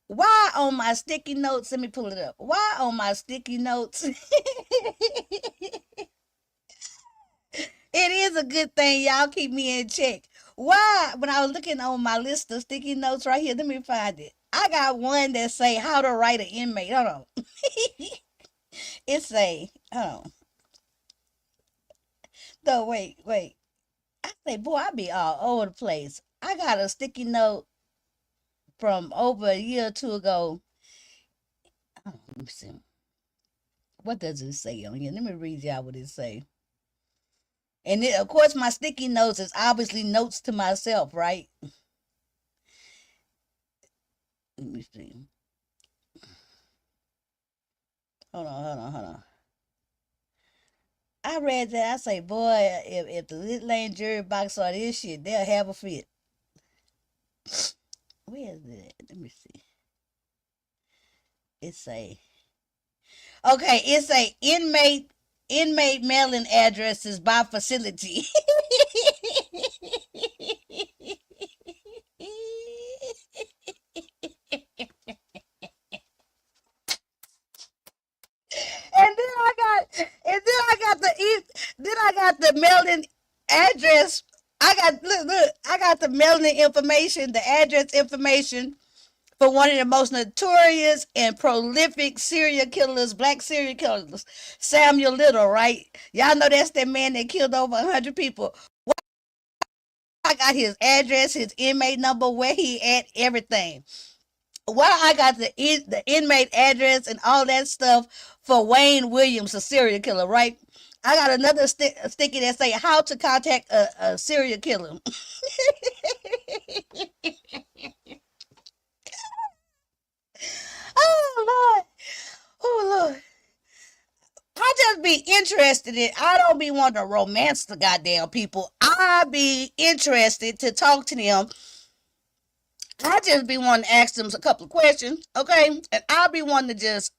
Why on my sticky notes? Let me pull it up. Why on my sticky notes? It is a good thing y'all keep me in check. Why, when I was looking on my list of sticky notes right here, let me find it. I got one that say how to write an inmate. Hold on. It say, hold on. No, wait. I say, boy, I be all over the place. I got a sticky note from over a year or two ago. Oh, let me see. What does it say on here? Let me read y'all what it say. And it, of course, my sticky notes is obviously notes to myself, right? Let me see. Hold on. I read that. I say, boy, if the Little Lane jury box saw this shit, they'll have a fit. Where is it? Let me see. It's a inmate mailing addresses by facility. Then I got the mailing address. I got the mailing information, the address information for one of the most notorious and prolific serial killers, black serial killers, Samuel Little, right? Y'all know that's that man that killed over 100 people. I got his address, his inmate number, where he at, everything. Well, I got the inmate address and all that stuff for Wayne Williams, a serial killer, right? I got another sticky that say how to contact a serial killer. Oh Lord, oh Lord. I just be interested in. I don't be wanting to romance the goddamn people. I be interested to talk to them. I just be wanting to ask them a couple of questions, okay? And I'll be wanting to just,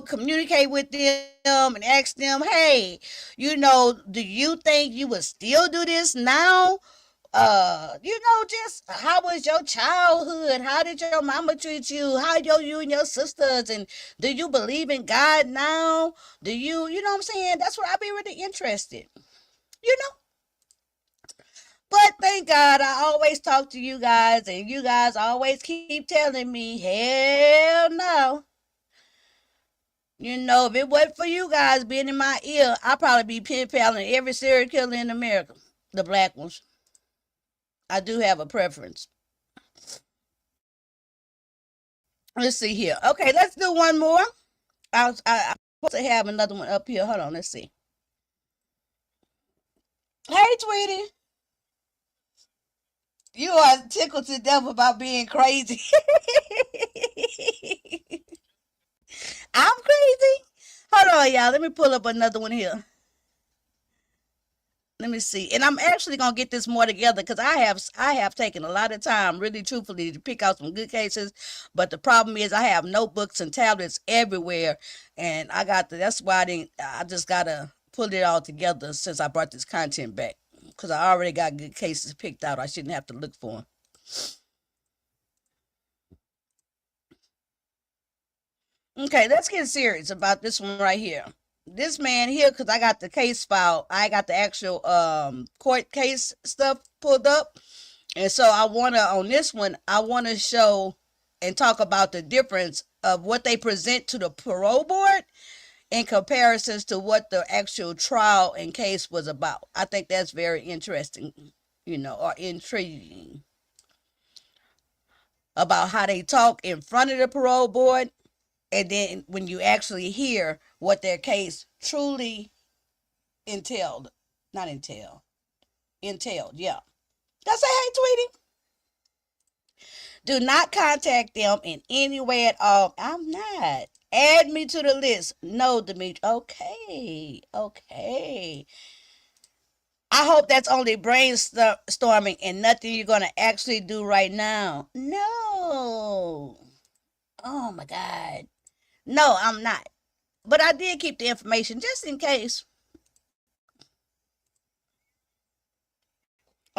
communicate with them and ask them, hey, do you think you would still do this now? Just how was your childhood? How did your mama treat you? How you and your sisters? And do you believe in God now? Do you know what I'm saying? That's what I'd be really interested, you know? But thank God I always talk to you guys, and you guys always keep telling me, hell no. If it wasn't for you guys being in my ear, I'd probably be pen paling every serial killer in America, the black ones. I do have a preference. Let's see here. Okay, let's do one more. I'm supposed to have another one up here. Hold on, let's see. Hey, Tweety. You are tickled to death about being crazy. I'm crazy. Hold on, y'all. Let me pull up another one here. Let me see. And I'm actually gonna get this more together because I have taken a lot of time, really truthfully, to pick out some good cases. But the problem is I have notebooks and tablets everywhere. And that's why I just gotta put it all together since I brought this content back. Because I already got good cases picked out. I shouldn't have to look for them. Okay, let's get serious about this one right here. This man here, because I got the case file, I got the actual court case stuff pulled up. And so on this one, I want to show and talk about the difference of what they present to the parole board in comparisons to what the actual trial and case was about. I think that's very interesting, or intriguing about how they talk in front of the parole board. And then when you actually hear what their case truly entailed, yeah. That's a hey, Tweety. Do not contact them in any way at all. I'm not. Add me to the list. No, Demetri. Okay. I hope that's only brainstorming and nothing you're going to actually do right now. No. Oh my God. No, I'm not. But I did keep the information just in case.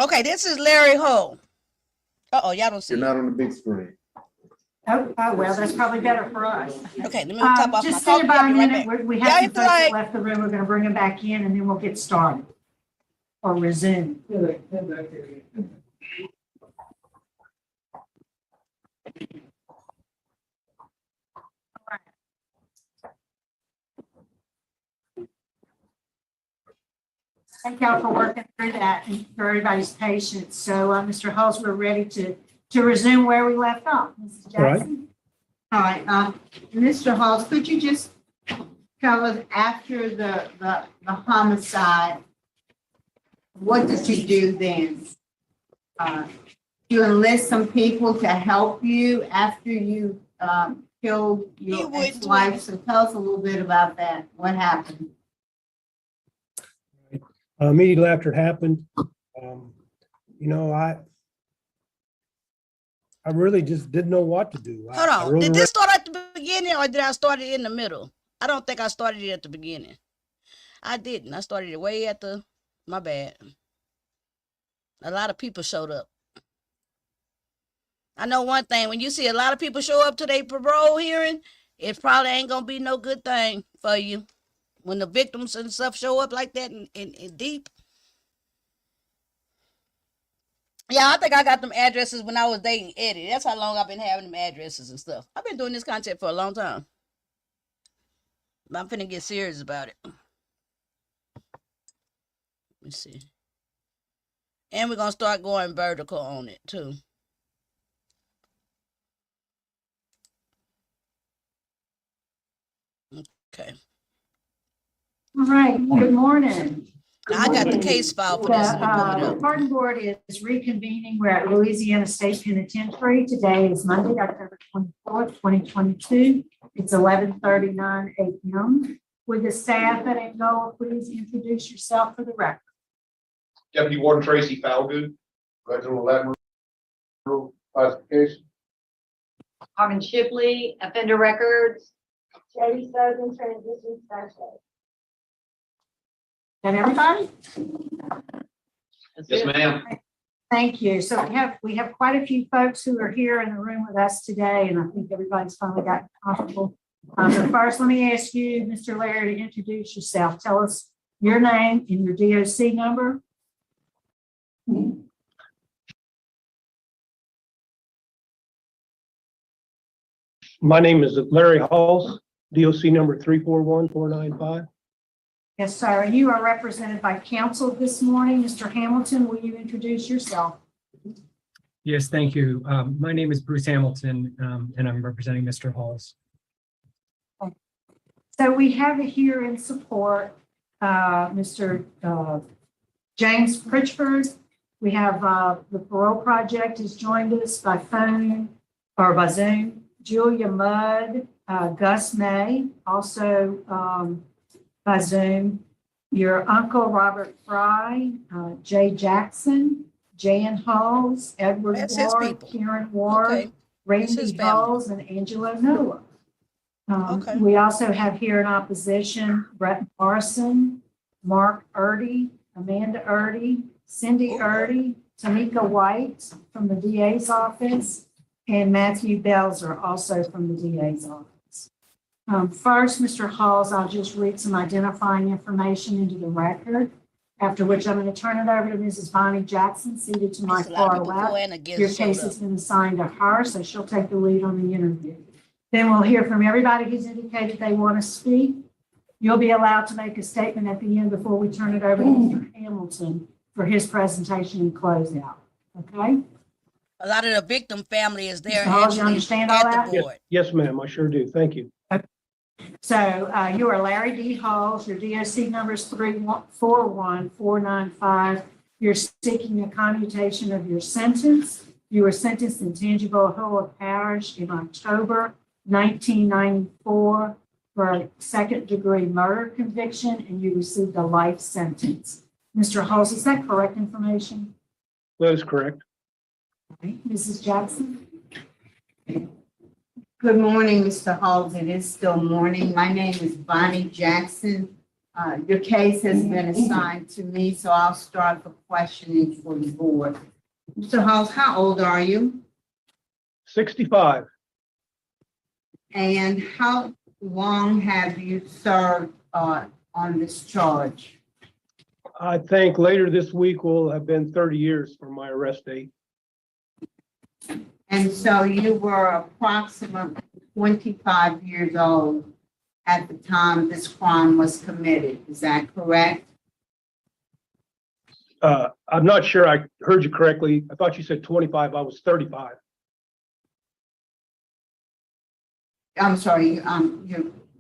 Okay, this is Larry Ho. Y'all don't see. You're not on the big screen. Oh, well, that's probably better for us. Okay, let me top off Just my stand by a phone. Right minute. back. We Y'all have some hit the folks that like. left the room. We're gonna bring them back in and then we'll get started or resume. Thank y'all for working through that and for everybody's patience. So, Mr. Hulse, we're ready to resume where we left off. Mrs. Jackson? All right, Mr. Halls, could you just tell us after the homicide, what did you do then? You enlist some people to help you after you killed your ex-wife. So tell us a little bit about that. What happened? Immediately after it happened, I really just didn't know what to do. Hold on. Did this start at the beginning or did I start it in the middle? I don't think I started it at the beginning. I didn't. I started it way at my bad. A lot of people showed up. I know one thing, when you see a lot of people show up to their parole hearing, it probably ain't gonna be no good thing for you. When the victims and stuff show up like that in deep. Yeah, I think I got them addresses when I was dating Eddie. That's how long I've been having them addresses and stuff. I've been doing this content for a long time. But I'm finna get serious about it. Let me see. And we're gonna start going vertical on it too. Okay. All right, good morning. Now I got the case file for this. Let me pull it The up. pardon board is reconvening. We're at Louisiana State Penitentiary. Today is Monday, October 24th, 2022. It's 11:39 a.m. Would the staff at Angola please introduce yourself for the record? Deputy Warden Tracy Falgood, Regional Admiral Classification. Carmen Shipley, offender records. Jay Southern Transition Specialist. And everybody? That's Yes, it. ma'am. Thank you. So we have quite a few folks who are here in the room with us today, and I think everybody's finally got comfortable. But first, let me ask you, Mr. Larry, to introduce yourself. Tell us your name and your DOC number. My name is Larry Halls, DOC number 341495. Yes, sir. You are represented by counsel this morning. Mr. Hamilton, will you introduce yourself? Yes, thank you. My name is Bruce Hamilton, and I'm representing Mr. Halls. So we have here in support, Mr. James Pritchford. We have the Parole Project has joined us by phone or by Zoom. Julia Mudd, Gus May, also by Zoom. Your uncle Robert Fry, Jay Jackson, Jan Halls, Edward That's his Ward, people. Karen Ward, Okay. That's his Randy family. Halls, and Angela Noah. Okay. We also have here in opposition Brett Morrison, Mark Erdy, Amanda Erdy, Cindy Oh, Erdy, Tamika White from the DA's office, and Matthew Belzer, also from the DA's office. First, Mr. Halls, I'll just read some identifying information into the record, after which I'm going to turn it over to Mrs. Bonnie Jackson, seated to my There's a lot far of people for left. and against Your showed case up. has been assigned to her, so she'll take the lead on the interview. Then we'll hear from everybody who's indicated they want to speak. You'll be allowed to make a statement at the end before we turn it over to Mr. Hamilton for his presentation and closeout. Okay? A lot of the victim family is there Mr. Halls, you actually understand all at that? the board. Yes, ma'am, I sure do. Thank you. So you are Larry D. Halls. Your DOC number is 341495. You're seeking a commutation of your sentence. You were sentenced in Tangipahoa Parish in October 1994 for a second-degree murder conviction, and you received a life sentence. Mr. Halls, is that correct information? That is correct. Okay. Mrs. Jackson? Good morning, Mr. Halls. It is still morning. My name is Bonnie Jackson. Your case has been assigned to me, so I'll start the questioning for the board. Mr. Halls, how old are you? 65. And how long have you served on this charge? I think later this week will have been 30 years from my arrest date. And so you were approximately 25 years old at the time this crime was committed. Is that correct? I'm not sure I heard you correctly. I thought you said 25. I was 35. I'm sorry,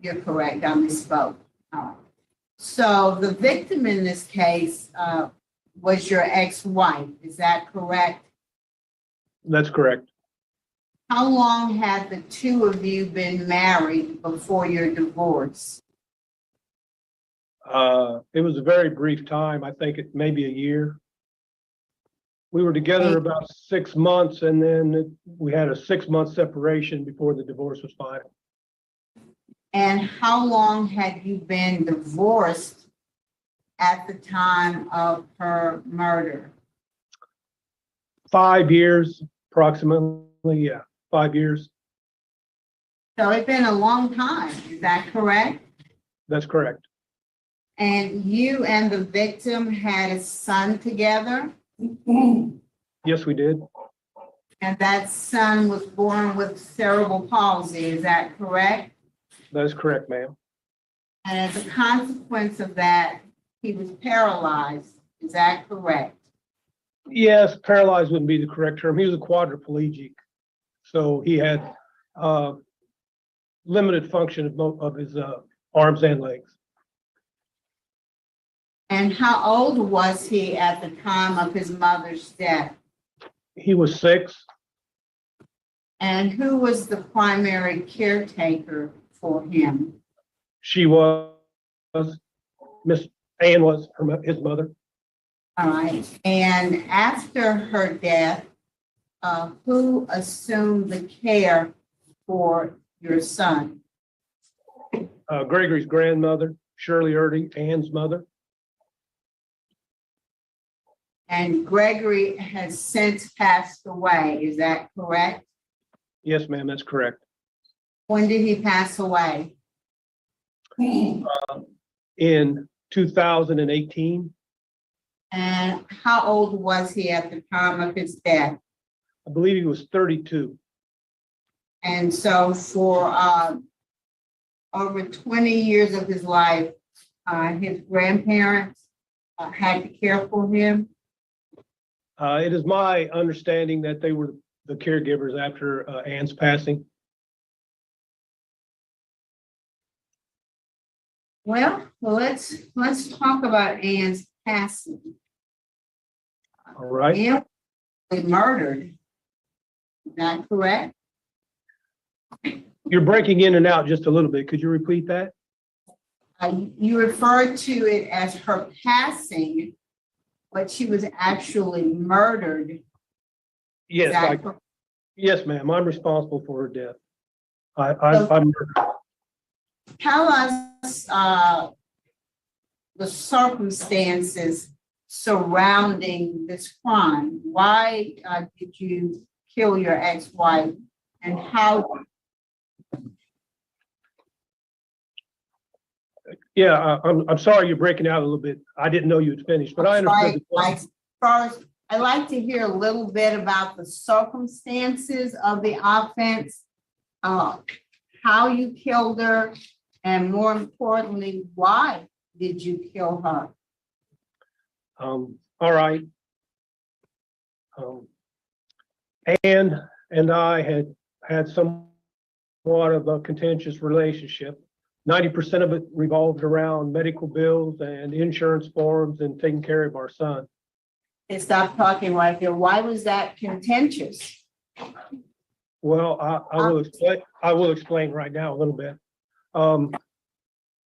you're correct. I misspoke. All right. So the victim in this case was your ex-wife. Is that correct? That's correct. How long had the two of you been married before your divorce? It was a very brief time. I think it may be a year. We were together about 6 months, and then we had a 6-month separation before the divorce was filed. And how long had you been divorced at the time of her murder? 5 years, approximately, yeah, 5 years. So it's been a long time, is that correct? That's correct. And you and the victim had a son together? Yes, we did. And that son was born with cerebral palsy, is that correct? That is correct, ma'am. And as a consequence of that, he was paralyzed, is that correct? Yes, paralyzed wouldn't be the correct term. He was a quadriplegic. So he had limited function of his arms and legs. And how old was he at the time of his mother's death? He was 6. And who was the primary caretaker for him? She was, Miss Ann was his mother. All right. And after her death, who assumed the care for your son? Gregory's grandmother, Shirley Erdy, Ann's mother. And Gregory has since passed away, is that correct? Yes, ma'am, that's correct. When did he pass away? In 2018, And how old was he at the time of his death? I believe he was 32. And so for over 20 years of his life, his grandparents had to care for him. It is my understanding that they were the caregivers after Ann's passing. Well, let's talk about Ann's passing. All right. Ann was murdered. Is that correct? You're breaking in and out just a little bit. Could you repeat that? You referred to it as her passing, but she was actually murdered. Yes, yes, ma'am. I'm responsible for her death. I'm Tell us the circumstances surrounding this crime. Why did you kill your ex-wife, and how? Yeah, I'm sorry you're breaking out a little bit. I didn't know you'd finished, but I understood. First, I'd like to hear a little bit about the circumstances of the offense, how you killed her, and more importantly, why did you kill her? All right. Ann and I had somewhat of a contentious relationship. 90% of it revolved around medical bills and insurance forms and taking care of our son. Hey, stop talking right here. Why was that contentious? Well, I will explain right now a little bit.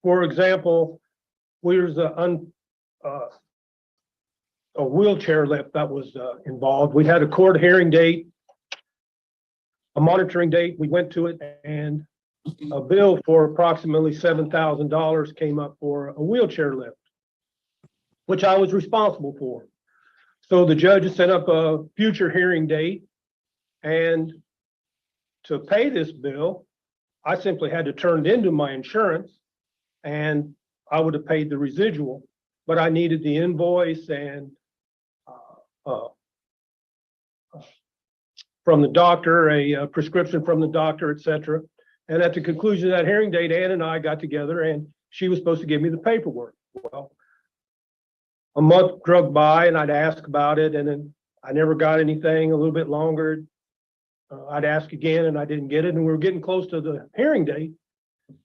For example, there's a wheelchair lift that was involved. We had a court hearing date, a monitoring date. We went to it, and a bill for approximately $7,000 came up for a wheelchair lift, which I was responsible for. So the judge set up a future hearing date, and to pay this bill, I simply had to turn it into my insurance, and I would have paid the residual, but I needed the invoice and from the doctor, a prescription from the doctor, et cetera. And at the conclusion of that hearing date, Ann and I got together, and she was supposed to give me the paperwork. Well, a month dragged by, and I'd ask about it, and then I never got anything. A little bit longer, I'd ask again, and I didn't get it. And we were getting close to the hearing date,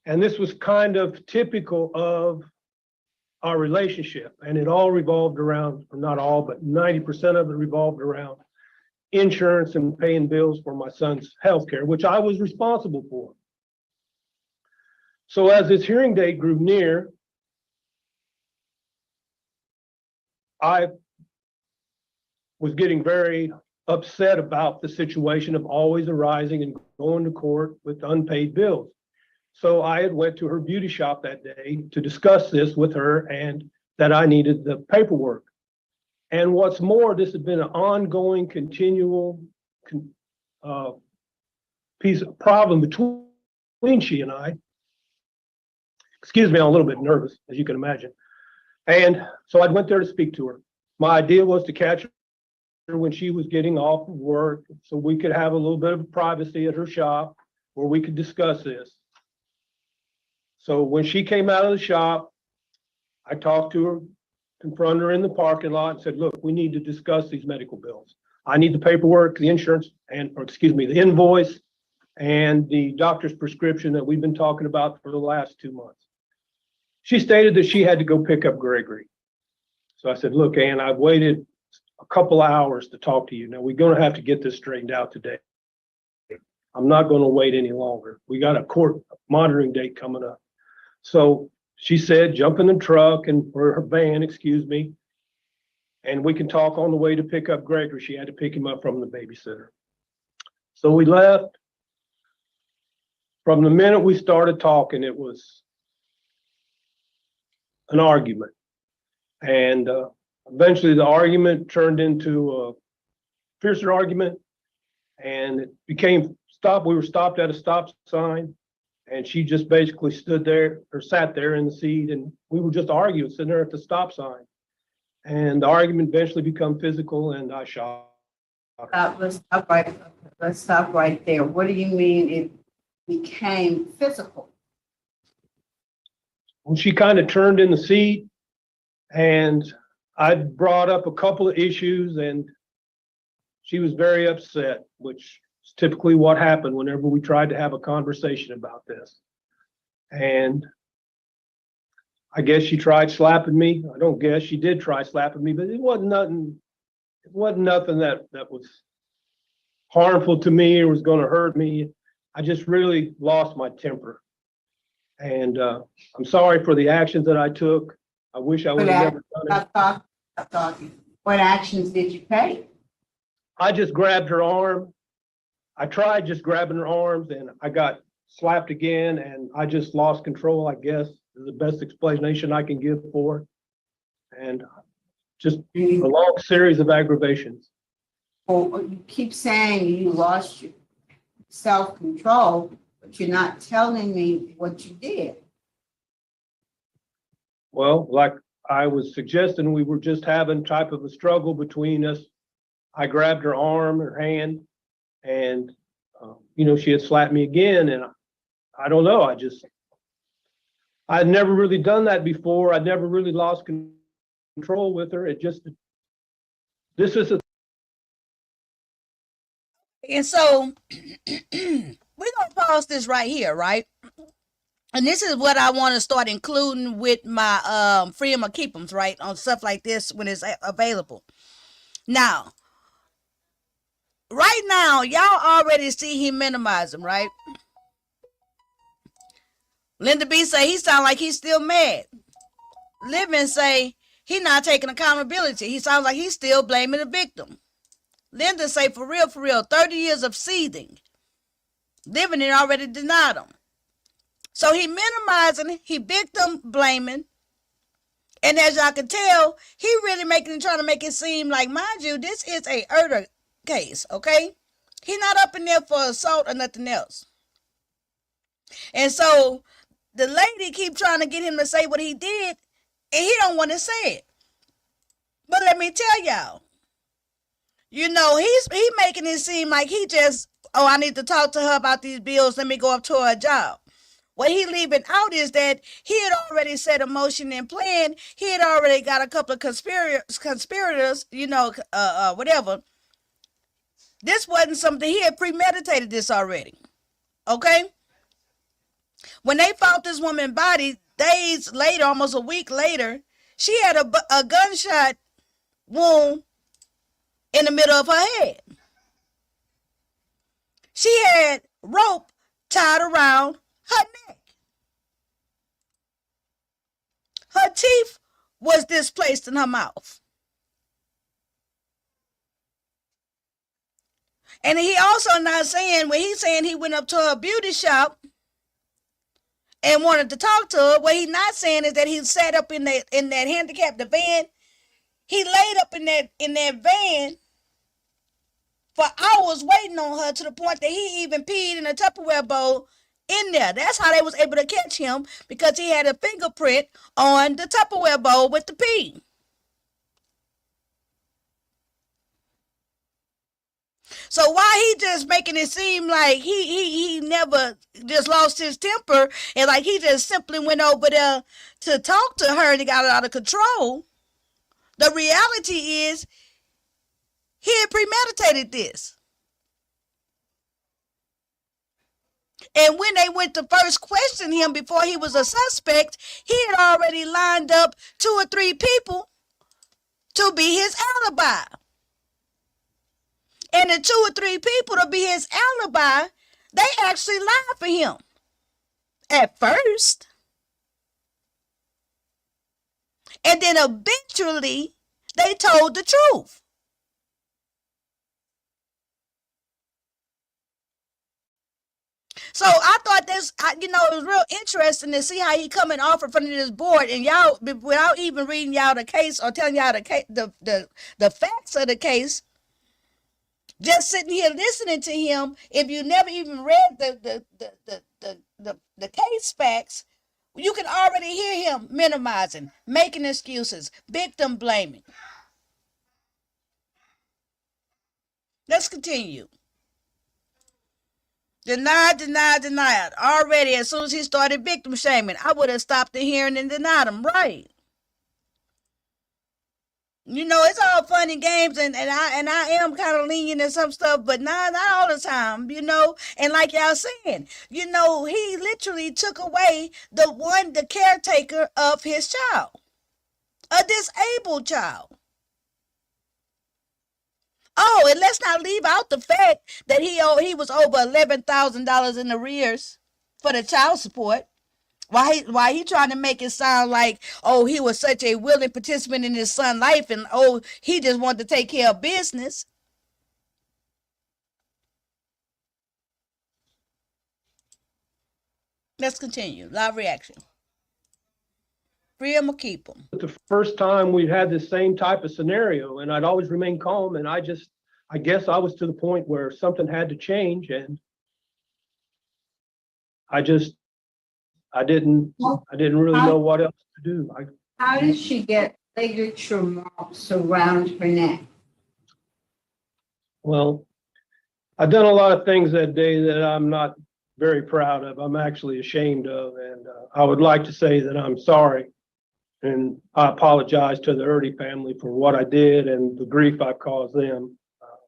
and this was kind of typical of our relationship, and it all revolved around, or not all, but 90% of it revolved around insurance and paying bills for my son's health care, which I was responsible for. So as this hearing date grew near, I was getting very upset about the situation of always arising and going to court with unpaid bills. So I had went to her beauty shop that day to discuss this with her, and that I needed the paperwork. And what's more, this had been an ongoing, continual piece of problem between she and I. Excuse me, I'm a little bit nervous, as you can imagine. And so I went there to speak to her. My idea was to catch her when she was getting off of work, so we could have a little bit of privacy at her shop where we could discuss this. So when she came out of the shop, I talked to her confronted her in the parking lot and said, look, we need to discuss these medical bills. I need the paperwork, the insurance, the invoice and the doctor's prescription that we've been talking about for the last 2 months. She stated that she had to go pick up Gregory. So I said, look, Ann, I've waited a couple hours to talk to you. Now we're going to have to get this straightened out today. I'm not going to wait any longer. We got a court monitoring date coming up. So she said, jump in the truck or her van, excuse me, and we can talk on the way to pick up Gregory. She had to pick him up from the babysitter. So we left. From the minute we started talking, it was an argument. And eventually the argument turned into a fiercer argument, and it became stop. We were stopped at a stop sign, and she just basically stood there or sat there in the seat, and we were just arguing, sitting there at the stop sign. And the argument eventually became physical, and I shot her. Let's stop right there. What do you mean it became physical? Well, she kind of turned in the seat, and I brought up a couple of issues, and she was very upset, which is typically what happened whenever we tried to have a conversation about this. And I guess she tried slapping me. I don't guess, she did try slapping me, but it wasn't nothing that was harmful to me or was going to hurt me. I just really lost my temper. And I'm sorry for the actions that I took. I wish I would have never done it. What actions did you take? I just grabbed her arm. I tried just grabbing her arms, and I got slapped again, and I just lost control, I guess, is the best explanation I can give for it. And just a long series of aggravations. Well, you keep saying you lost your self-control, but you're not telling me what you did. Well, like I was suggesting, we were just having type of a struggle between us. I grabbed her arm, her hand, and she had slapped me again, and I don't know. I'd never really done that before. I'd never really lost control with her. This is a. And so we're gonna pause this right here, right? And this is what I want to start including with my free 'em or keep 'ems, right? On stuff like this when it's available. Now, right now, y'all already see him minimize him, right? Linda B say he sound like he's still mad. Living say he not taking accountability. He sounds like he's still blaming the victim. Linda say for real, 30 years of seething. Living it already denied him. So he minimizing, he victim blaming. And as y'all can tell, he really trying to make it seem like, mind you, this is a murder case, okay? He not up in there for assault or nothing else. And so the lady keep trying to get him to say what he did, and he don't want to say it. But let me tell y'all, he making it seem like he just, I need to talk to her about these bills. Let me go up to her job. What he leaving out is that he had already set a motion and plan. He had already got a couple of conspirators, whatever. This wasn't something, he had premeditated this already. Okay? When they found this woman's body days later, almost a week later, she had a gunshot wound in the middle of her head. She had rope tied around her neck. Her teeth was displaced in her mouth. And he also not saying, when he's saying he went up to her beauty shop and wanted to talk to her, what he's not saying is that he sat up in that handicapped van. He laid up in that van for hours waiting on her, to the point that he even peed in a Tupperware bowl in there. That's how they was able to catch him, because he had a fingerprint on the Tupperware bowl with the pee. So why he just making it seem like he never just lost his temper, and like he just simply went over there to talk to her and he got it out of control, The reality is he had premeditated this. And when they went to first question him before he was a suspect, he had already lined up 2 or 3 people to be his alibi. And the 2 or 3 people to be his alibi, they actually lied for him at first. And then eventually they told the truth. So I thought this, it was real interesting to see how he coming off in front of this board, and y'all, without even reading y'all the case or telling y'all the facts of the case, just sitting here listening to him. If you never even read the case facts, you can already hear him minimizing, making excuses, victim blaming. Let's continue. Denied. Already, as soon as he started victim shaming, I would have stopped the hearing and denied him. Right. It's all fun and games, and I am kind of lenient in some stuff, but not all the time, And like y'all saying, he literally took away the caretaker of his child, a disabled child. Oh, and let's not leave out the fact that he was over $11,000 in arrears for the child support. Why he trying to make it sound like, oh, he was such a willing participant in his son's life, and oh, he just wanted to take care of business. Let's continue. Live reaction. Free him or keep him. The first time we had this same type of scenario, and I'd always remain calm, and I guess I was to the point where something had to change, and I didn't really know what else to do. How did she get ligature marks around her neck? Well, I've done a lot of things that day that I'm not very proud of. I'm actually ashamed of, and I would like to say that I'm sorry, and I apologize to the Erdy family for what I did and the grief I caused them.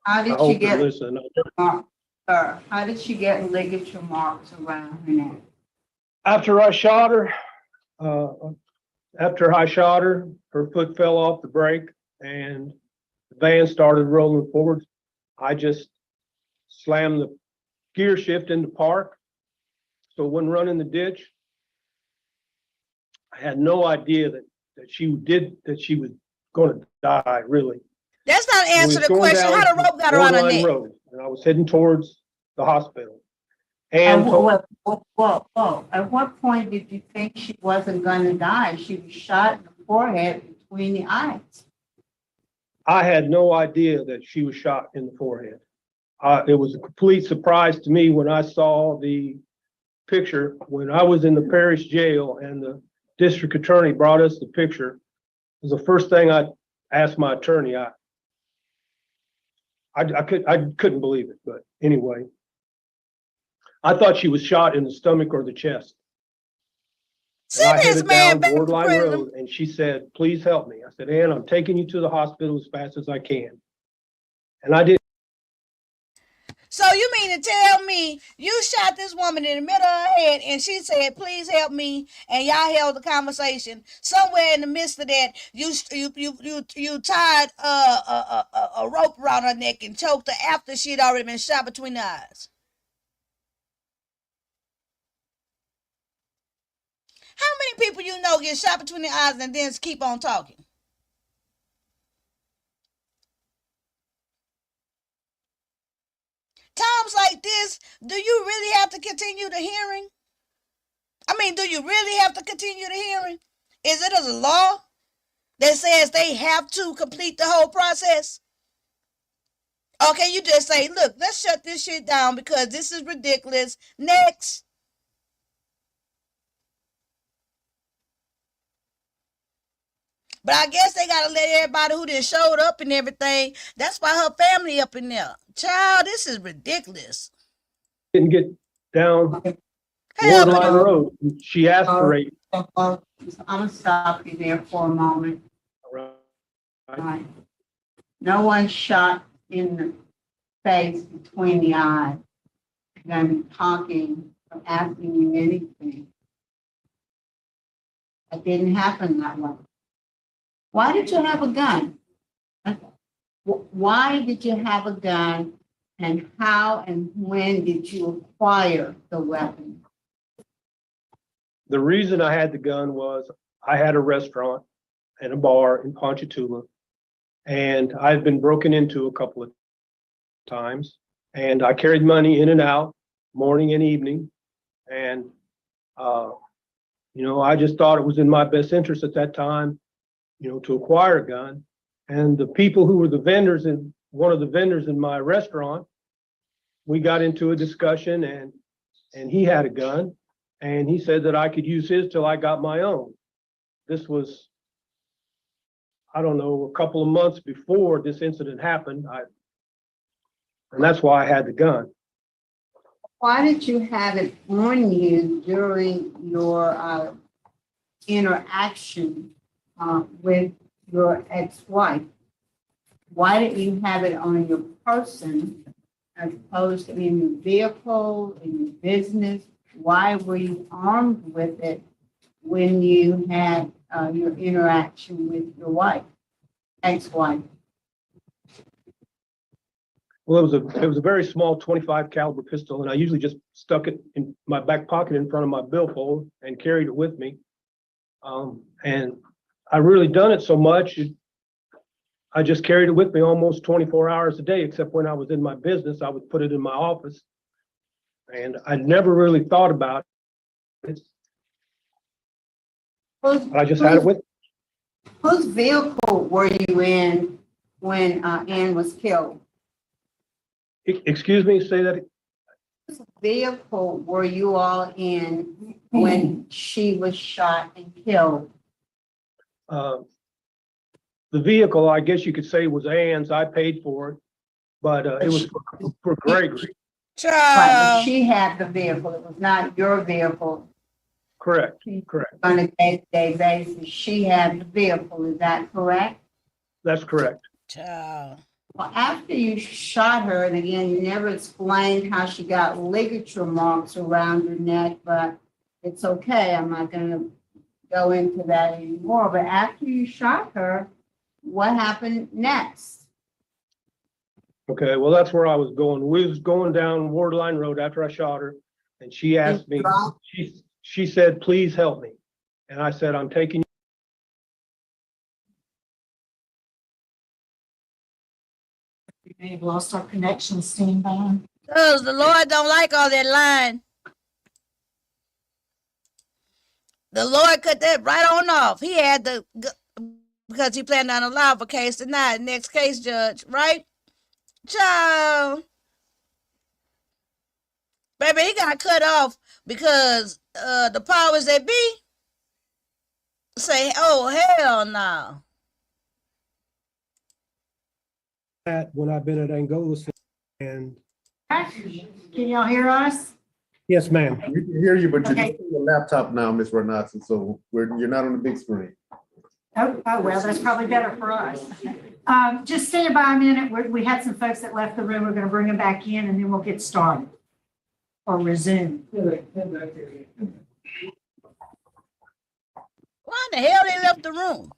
How did I she hope get they listen. How did she get ligature marks around her neck? After I shot her, her foot fell off the brake and the van started rolling forward. I just slammed the gear shift into park, so it wouldn't run in the ditch. I had no idea that she was going to die, really. That's not answer the question. How the rope got around her neck? Road, and I was heading towards the hospital. And whoa. At what point did you think she wasn't going to die? She was shot in the forehead between the eyes. I had no idea that she was shot in the forehead. It was a complete surprise to me when I saw the picture. When I was in the parish jail and the district attorney brought us the picture, it was the first thing I asked my attorney. I couldn't believe it, but anyway. I thought she was shot in the stomach or the chest. Send this man back to prison. Road, and she said, "Please help me." I said, "Ann, I'm taking you to the hospital as fast as I can." And I did. So you mean to tell me you shot this woman in the middle of her head and she said, "Please help me," and y'all held the conversation? Somewhere in the midst of that, you tied a rope around her neck and choked her after she'd already been shot between the eyes. How many people get shot between the eyes and then keep on talking? Times like this, do you really have to continue the hearing? Do you really have to continue the hearing? Is it a law that says they have to complete the whole process? Or can you just say, look, let's shut this shit down because this is ridiculous. Next. But I guess they gotta let everybody who just showed up and everything. That's why her family up in there. Child, this is ridiculous. Didn't get down Borderline Road. She asked for I'm gonna stop you there for a moment. Right. No one shot in the face between the eyes, them talking or asking you anything. It didn't happen that way. Why did you have a gun? Why did you have a gun, and how and when did you acquire the weapon? The reason I had the gun was I had a restaurant and a bar in Ponchatoula, and I've been broken into a couple of times, and I carried money in and out morning and evening. And, I just thought it was in my best interest at that time, to acquire a gun. And the people who were the vendors in one of the vendors in my restaurant, we got into a discussion, and he had a gun, and he said that I could use his till I got my own. This was, I don't know, a couple of months before this incident happened. And that's why I had the gun. Why did you have it on you during your interaction with your ex-wife? Why didn't you have it on your person as opposed to in your vehicle, in your business? Why were you armed with it when you had your interaction with your wife, ex-wife? Well, it was a very small 25 caliber pistol, and I usually just stuck it in my back pocket in front of my billfold and carried it with me. And I really done it so much, I just carried it with me almost 24 hours a day, except when I was in my business, I would put it in my office. And I never really thought about it. I just had it with me. Whose vehicle were you in when Ann was killed? Excuse me, say that. Whose vehicle were you all in when she was shot and killed? The vehicle, I guess you could say, was Ann's. I paid for it, but it was for Gregory. Right, but she had the vehicle. It was not your vehicle. Correct. Correct. On a day-to-day basis, she had the vehicle. Is that correct? That's correct. Child. Well, after you shot her, and again, you never explained how she got ligature marks around her neck, but it's okay. I'm not going to go into that anymore. But after you shot her, what happened next? Okay, well, that's where I was going. We was going down Wardline Road after I shot her, and she asked me, she said, please help me. And I said, I'm taking you. We may have lost our connection, Steve. Because the Lord don't like all that lying. The Lord cut that right on off. He had the, because he planned on a lava case tonight, next case, Judge, right? Child. Baby, he got cut off because the powers that be say, oh, hell no. That when I've been at Angola, and Can y'all hear us? yes, ma'am. We can hear you, but you're Okay. just on your laptop now, Ms. Renata, so you're not on the big screen. Oh, well, that's probably better for us. Just stand by a minute. We had some folks that left the room. We're going to bring them back in and then we'll get started or resume. Why in the hell they left the room?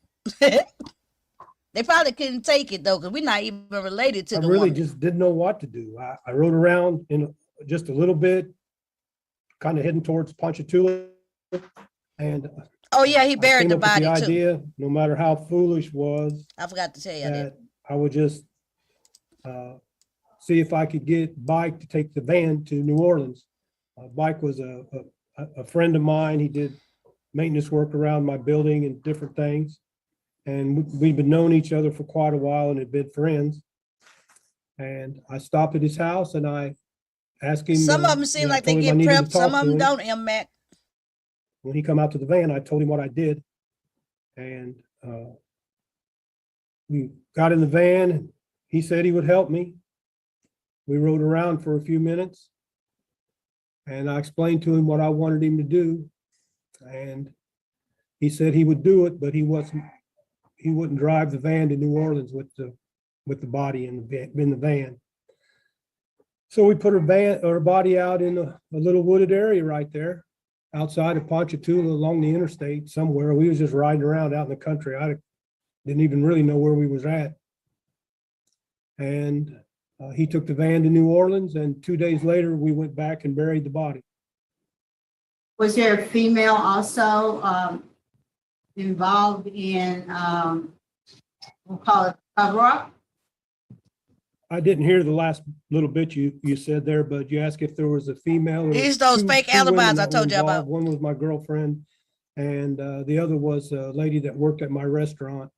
They probably couldn't take it though, because we're not even related to I the really woman. just didn't know what to do. I rode around in just a little bit, kind of heading towards Ponchatoula, and Oh yeah, he I buried came the up with body the too. idea, no matter how foolish was, I forgot to tell you that. that I would just see if I could get Mike to take the van to New Orleans. Mike was a friend of mine. He did maintenance work around my building and different things. And we've been knowing each other for quite a while and had been friends. And I stopped at his house and I asked him. Some of them seem like they get prepped, some of them don't, M-Mac. When he come out to the van, I told him what I did. And we got in the van and he said he would help me. We rode around for a few minutes and I explained to him what I wanted him to do. And he said he would do it, but he wasn't he wouldn't drive the van to New Orleans with the body in the van. So we put her body out in a little wooded area right there outside of Ponchatoula along the interstate somewhere. We was just riding around out in the country. I didn't even really know where we was at. And he took the van to New Orleans, and 2 days later, we went back and buried the body. Was there a female also involved in, we'll call it cover-up? I didn't hear the last little bit you said there, but you asked if there was a female. These those fake alibis I told you about. One was my girlfriend, and the other was a lady that worked at my restaurant.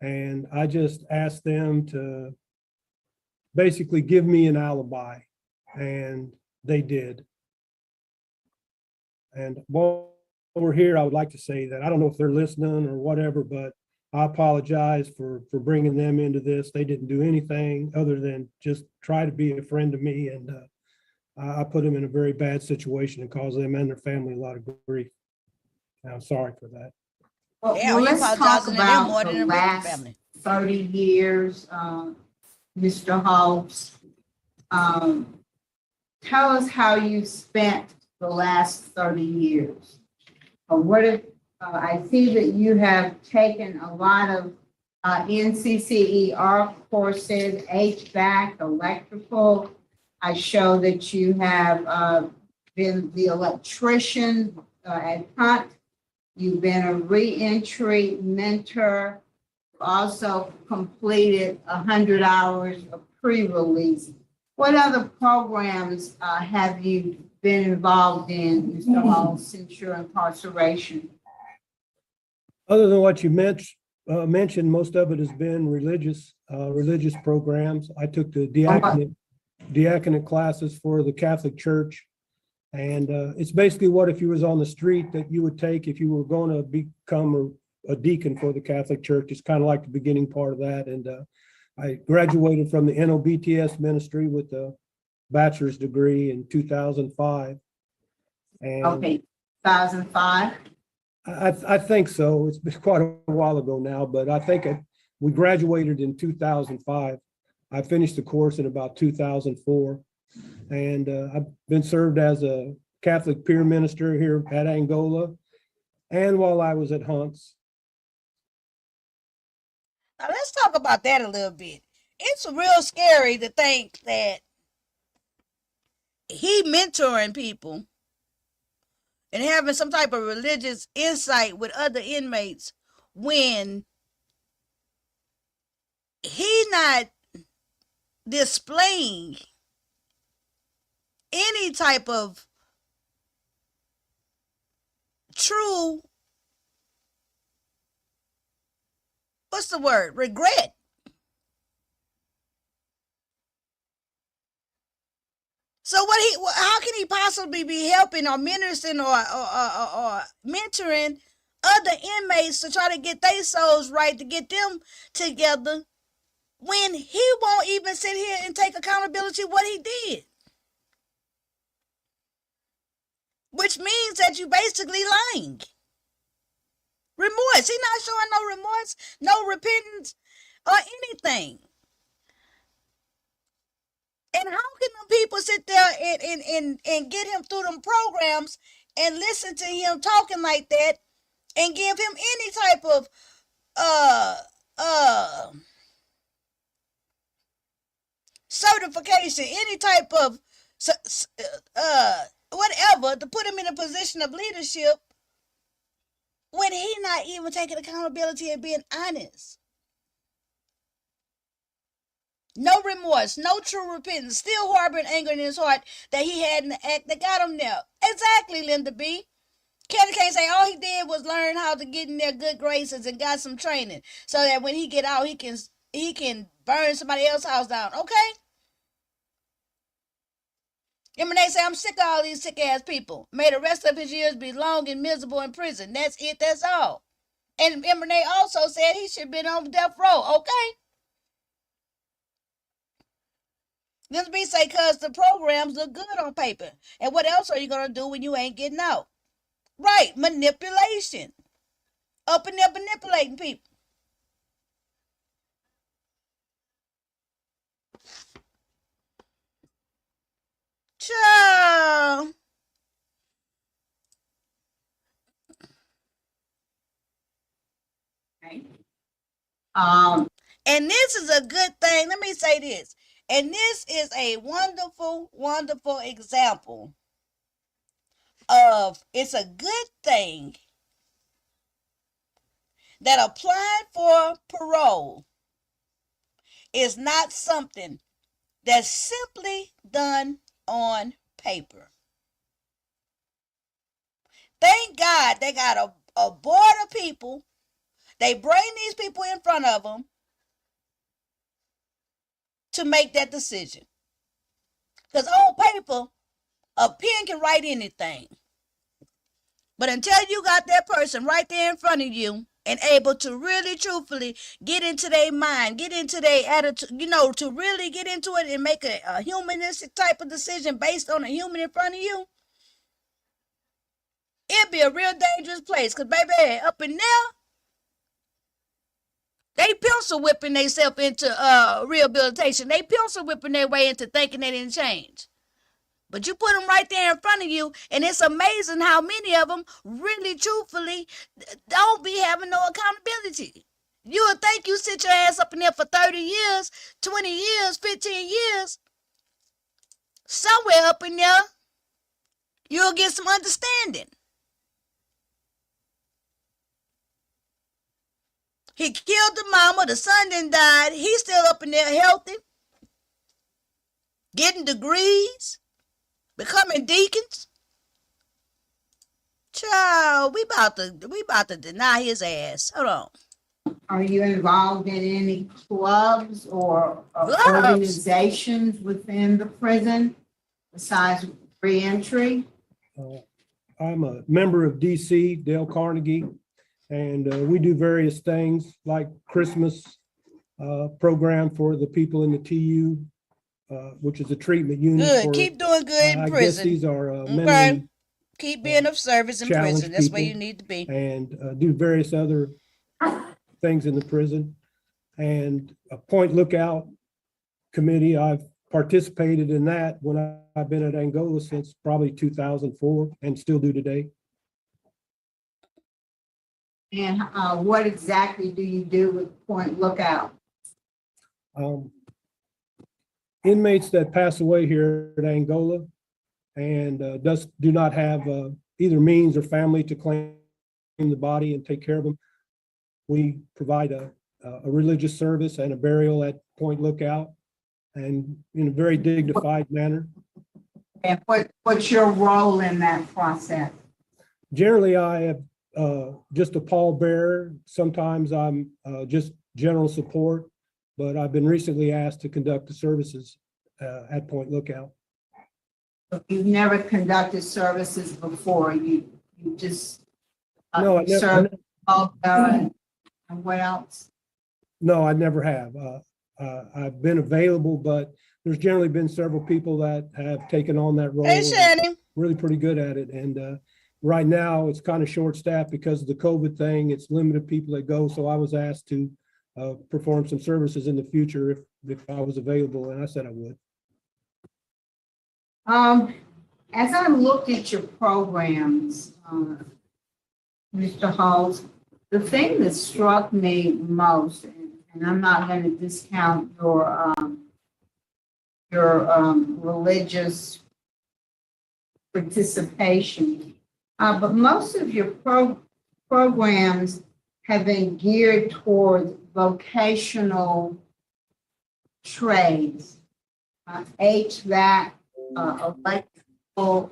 And I just asked them to basically give me an alibi, and they did. And while we're here, I would like to say that I don't know if they're listening or whatever, but I apologize for bringing them into this. They didn't do anything other than just try to be a friend to me, and I put them in a very bad situation and caused them and their family a lot of grief. And I'm sorry for that. Well, let's talk about the last 30 years, Mr. Hobbs. Tell us how you spent the last 30 years. I see that you have taken a lot of NCCER courses, HVAC, electrical. I show that you have been the electrician at Hunt. You've been a reentry mentor, also completed 100 hours of pre-release. What other programs have you been involved in, Mr. Hall, since your incarceration? Other than what you mentioned, most of it has been religious programs. I took the diaconate classes for the Catholic Church. And it's basically what if you was on the street that you would take if you were going to become a deacon for the Catholic Church. It's kind of like the beginning part of that. And I graduated from the NOBTS ministry with a bachelor's degree in 2005. And okay, 2005? I think so. It's been quite a while ago now, but I think we graduated in 2005. I finished the course in about 2004. And I've been served as a Catholic peer minister here at Angola and while I was at Hunt's. Now let's talk about that a little bit. It's real scary to think that he mentoring people and having some type of religious insight with other inmates when he not displaying any type of true, what's the word, regret. So how can he possibly be helping or ministering or mentoring other inmates to try to get their souls right, to get them together, when he won't even sit here and take accountability what he did? Which means that you basically lying. Remorse. He's not showing no remorse, no repentance, or anything. And how can the people sit there and get him through them programs and listen to him talking like that and give him any type of certification, any type of whatever, to put him in a position of leadership when he not even taking accountability and being honest? No remorse, no true repentance, still harboring anger in his heart that he had in the act that got him there. Exactly, Linda B. Candy can't say all he did was learn how to get in their good graces and got some training so that when he get out, he can burn somebody else's house down. Okay? And when they say, I'm sick of all these sick ass people, may the rest of his years be long and miserable in prison. That's it, that's all. And Renee also said he should have been on death row. Okay? This be say, cause the programs look good on paper. And what else are you gonna do when you ain't getting out? Right, manipulation. Up in there manipulating people. Child. Right? And this is a good thing. Let me say this. And this is a wonderful, wonderful example of it's a good thing that applying for parole is not something that's simply done on paper. Thank God they got a board of people. They bring these people in front of them to make that decision. Because on paper, a pen can write anything. But until you got that person right there in front of you and able to really truthfully get into their mind, get into their attitude, to really get into it and make a humanistic type of decision based on a human in front of you, it'd be a real dangerous place. Because, baby, up in there, they pencil whipping themselves into rehabilitation. They pencil whipping their way into thinking they didn't change. But you put them right there in front of you, and it's amazing how many of them really, truthfully, don't be having no accountability. You would think you sit your ass up in there for 30 years, 20 years, 15 years. Somewhere up in there, you'll get some understanding. He killed the mama, the son then died. He's still up in there healthy, getting degrees, becoming deacons. Child, we about to deny his ass. Hold on. Are you involved in any clubs or Clubs? organizations within the prison besides reentry? I'm a member of DC, Dale Carnegie, and we do various things like Christmas program for the people in the TU, which is a treatment unit. Good. For, Keep doing good in I prison. guess these are Okay. mentally Keep being of service in challenged prison. That's where people, you need to be. and do various other things in the prison. And a Point Lookout Committee, I've participated in that when I've been at Angola since probably 2004 and still do today. And what exactly do you do with Point Lookout? Inmates that pass away here at Angola and do not have either means or family to claim the body and take care of them, we provide a religious service and a burial at Point Lookout, and in a very dignified manner. And what's your role in that process? Generally, I have just a pallbearer. Sometimes I'm just general support, but I've been recently asked to conduct the services at Point Lookout. You've never conducted services before. You just No, I never. served and what else? No, I never have. I've been available, but there's generally been several people that have taken on that role. Hey, Shannon. Really pretty good at it. And right now it's kind of short staffed because of the COVID thing. It's limited people that go. So I was asked to perform some services in the future if I was available, and I said I would. As I looked at your programs, Mr. Halls, the thing that struck me most, and I'm not going to discount your religious participation, but most of your programs have been geared towards vocational trades, HVAC, electrical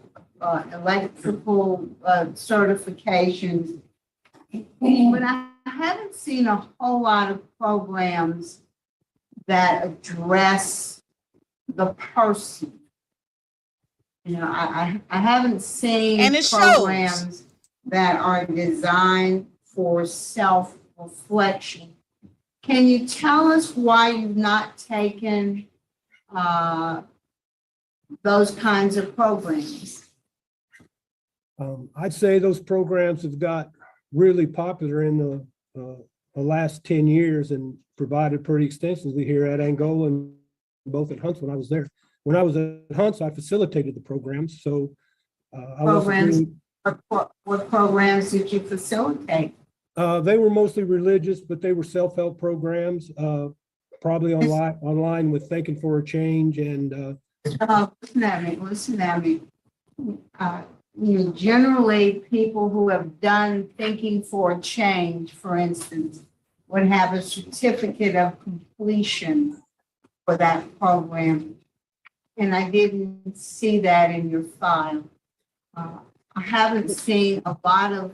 certifications. But I haven't seen a whole lot of programs that address the person. You know, I haven't seen programs that are designed for self-reflection. Can you tell us why you've not taken those kinds of programs? I'd say those programs have got really popular in the last 10 years and provided pretty extensively here at Angola and both at Huntsville when I was there. when I was at Hunts, I facilitated the programs, so I wasn't Programs, really, what programs did you facilitate? they were mostly religious, but they were self-help programs, probably online with Thinking for a Change and Listen at me. Generally, people who have done Thinking for a Change, for instance, would have a certificate of completion for that program. And I didn't see that in your file. I haven't seen a lot of,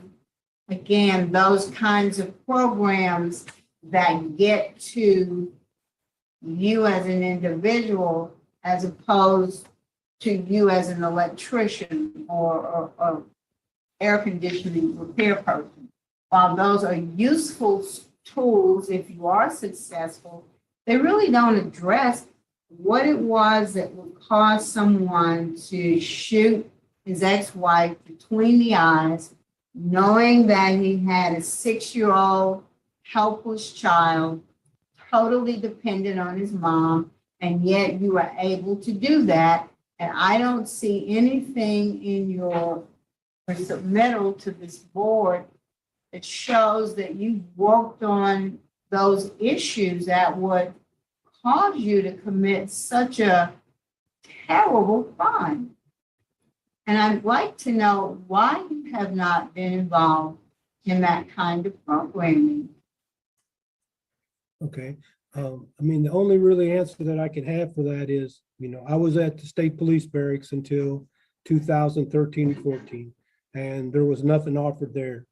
again, those kinds of programs that get to you as an individual as opposed to you as an electrician or air conditioning repair person. While those are useful tools if you are successful, they really don't address what it was that would cause someone to shoot his ex-wife between the eyes, knowing that he had a 6-year-old helpless child, totally dependent on his mom, and yet you are able to do that. And I don't see anything in your submittal to this board that shows that you worked on those issues that would cause you to commit such a terrible crime. And I'd like to know why you have not been involved in that kind of programming. okay. I mean, the only really answer that I can have for that is, I was at the state police barracks until 2013 and 14, and there was nothing offered there.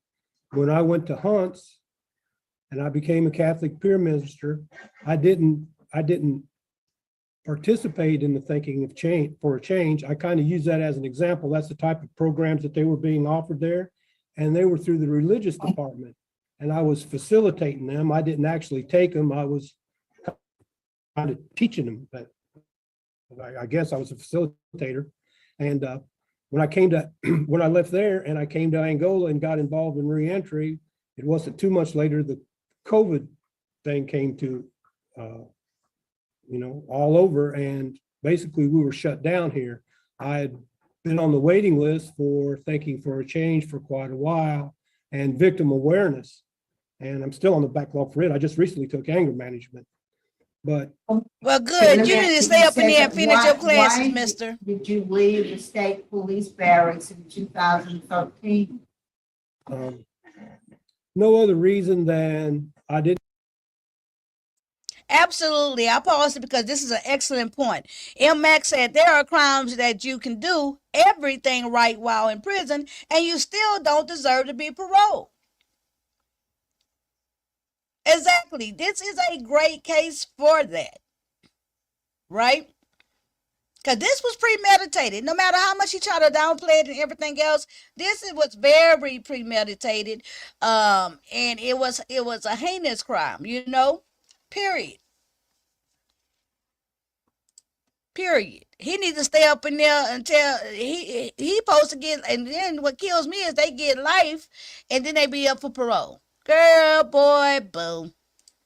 When I went to Hunts and I became a Catholic peer minister, I didn't participate in the Thinking of Change for a Change. I kind of use that as an example. That's the type of programs that they were being offered there, and they were through the religious department, and I was facilitating them. I didn't actually take them. I was kind of teaching them, but I guess I was a facilitator. And when I left there and I came to Angola and got involved in reentry, it wasn't too much later the COVID thing came to, all over, and basically we were shut down here. I had been on the waiting list for Thinking for a Change for quite a while and victim awareness, and I'm still on the backlog for it. I just recently took anger management. But well, good. You need to stay up in there and finish your classes, mister. Did you leave the state police barracks in 2013? No other reason than I didn't. Absolutely. I paused it because this is an excellent point. M. Max said there are crimes that you can do everything right while in prison, and you still don't deserve to be paroled. Exactly. This is a great case for that. Right? Because this was premeditated. No matter how much he tried to downplay it and everything else, this was very premeditated. And it was a heinous crime, period. Period. He needs to stay up in there until he supposed to get, and then what kills me is they get life and then they be up for parole. Girl, boy, boom.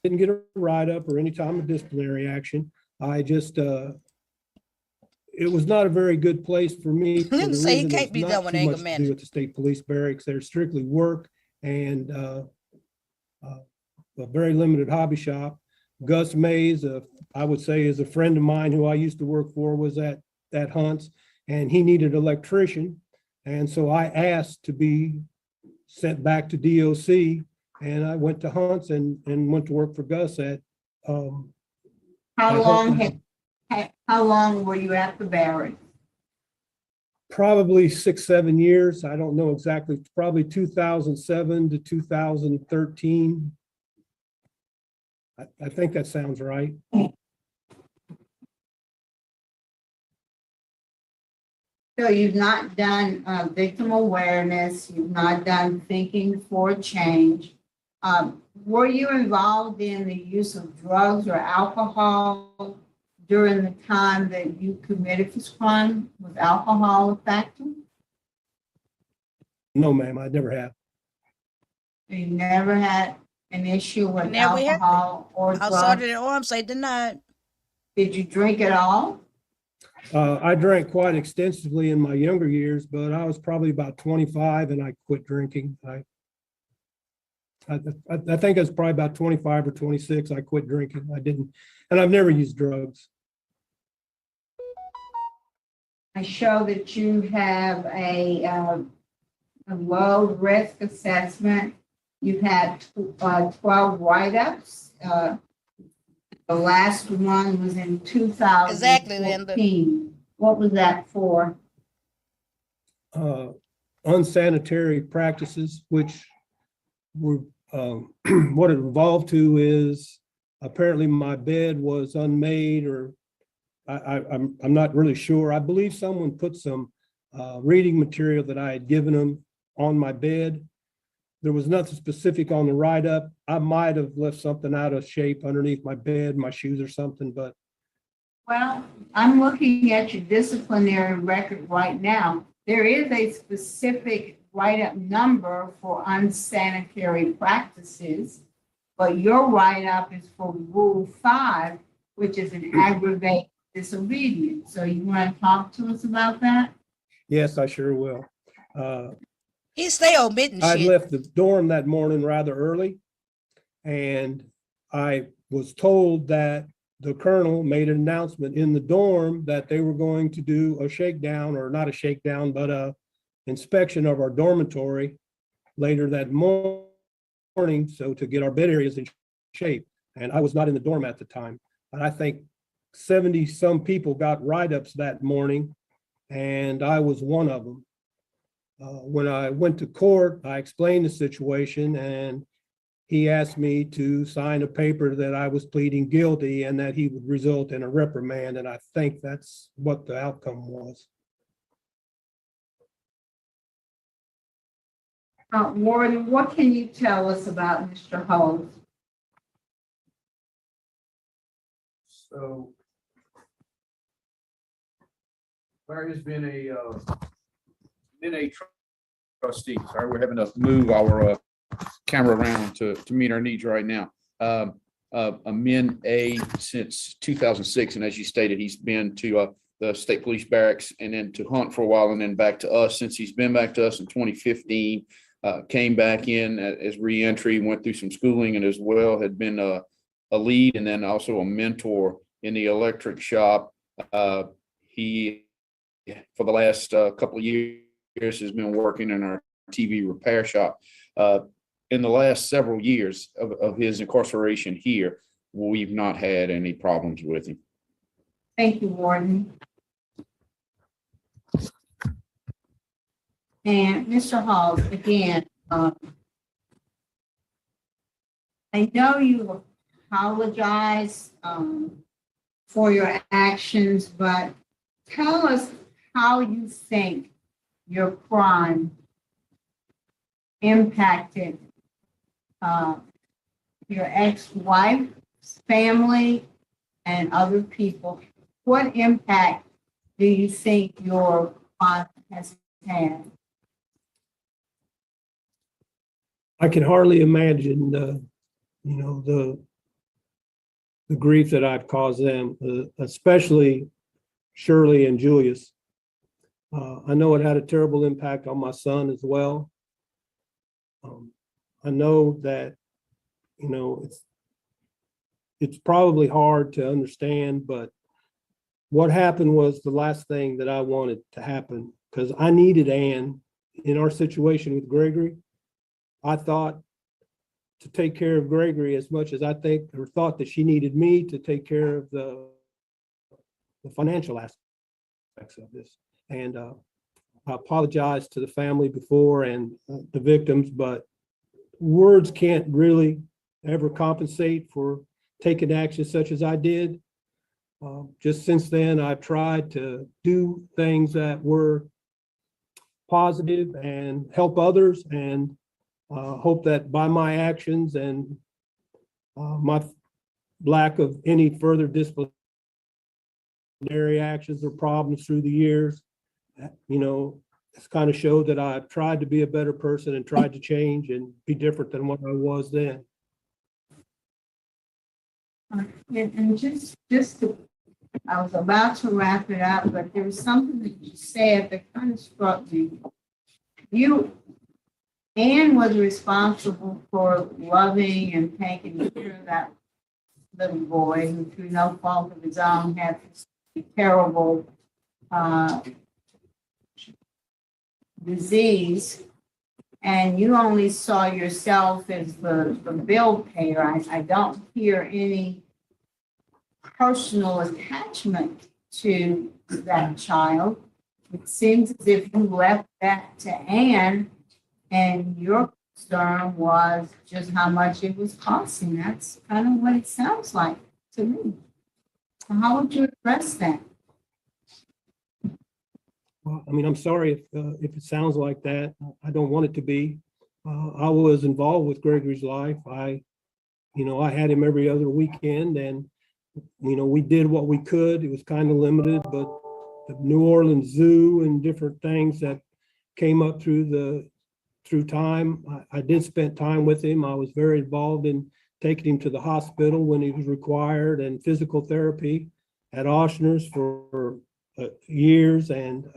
Didn't get a write-up or any time of disciplinary action. I just, it was not a very good place for me. For the Say he reason can't be there's done not with too anger much to do management. with the state police barracks. They're strictly work and a very limited hobby shop. Gus Mays, I would say, is a friend of mine who I used to work for, was at Hunts, and he needed an electrician. And so I asked to be sent back to DOC, and I went to Hunts and went to work for Gus at. How long were you at the barracks? Probably 6-7 years. I don't know exactly, probably 2007 to 2013. I think that sounds right. So you've not done victim awareness, you've not done Thinking for a Change. Were you involved in the use of drugs or alcohol during the time that you committed this crime? Was alcohol a factor? No, ma'am, I never have. You never had an issue with Never alcohol or drugs? Sergeant at arms say denied. Did you drink at all? I drank quite extensively in my younger years, but I was probably about 25 and I quit drinking. I think I was probably about 25 or 26. I quit drinking. I didn't, and I've never used drugs. I show that you have a low risk assessment. You've had 12 write-ups. The last one was in 2014. Exactly, Linda. What was that for? Unsanitary practices, which were what it evolved to is apparently my bed was unmade, or I'm not really sure. I believe someone put some reading material that I had given them on my bed. There was nothing specific on the write-up. I might have left something out of shape underneath my bed, my shoes or something, but. Well, I'm looking at your disciplinary record right now. There is a specific write-up number for unsanitary practices, but your write-up is for Rule 5, which is an aggravated disobedience. So you want to talk to us about that? Yes, I sure will. He stay omitting I shit. left the dorm that morning rather early, and I was told that the colonel made an announcement in the dorm that they were going to do a shakedown, or not a shakedown, but a inspection of our dormitory later that morning, so to get our bed areas in shape. And I was not in the dorm at the time, but I think 70 some people got write-ups that morning, and I was one of them. When I went to court, I explained the situation, and he asked me to sign a paper that I was pleading guilty and that he would result in a reprimand. And I think that's what the outcome was. Warden, what can you tell us about Mr. Holmes? So Larry has been a trustee. Sorry, we're having to move our camera around to meet our needs right now. A min A since 2006, and as you stated, he's been to the state police barracks and then to Hunt for a while, and then back to us. Since he's been back to us in 2015, came back in as reentry, went through some schooling, and as well had been a lead and then also a mentor in the electric shop. He, for the last couple of years, has been working in our TV repair shop. In the last several years of his incarceration here, we've not had any problems with him. Thank you, Warden. And Mr. Hall, again, I know you apologize for your actions, but tell us how you think your crime impacted your ex-wife's family and other people. What impact do you think your crime has had? I can hardly imagine the grief that I've caused them, especially Shirley and Julius. I know it had a terrible impact on my son as well. I know that, it's probably hard to understand, but what happened was the last thing that I wanted to happen, because I needed Ann in our situation with Gregory. I thought to take care of Gregory as much as I thought that she needed me to take care of the financial aspects of this. And I apologize to the family before and the victims, but words can't really ever compensate for taking action such as I did. Just since then, I've tried to do things that were positive and help others, and hope that by my actions and my lack of any further disciplinary actions or problems through the years, it's kind of showed that I've tried to be a better person and tried to change and be different than what I was then. And just to I was about to wrap it up, but there was something that you said that kind of struck me. Ann was responsible for loving and taking care of that little boy who, through no fault of his own, had this terrible disease. And you only saw yourself as the bill payer. I don't hear any personal attachment to that child. It seems as if you left that to Ann, and your concern was just how much it was costing. That's kind of what it sounds like to me. So how would you address that? Well, I mean, I'm sorry if it sounds like that. I don't want it to be. I was involved with Gregory's life. I had him every other weekend, and we did what we could. It was kind of limited, but the New Orleans Zoo and different things that came up through time. I did spend time with him. I was very involved in taking him to the hospital when he was required, and physical therapy at Oshner's for years. And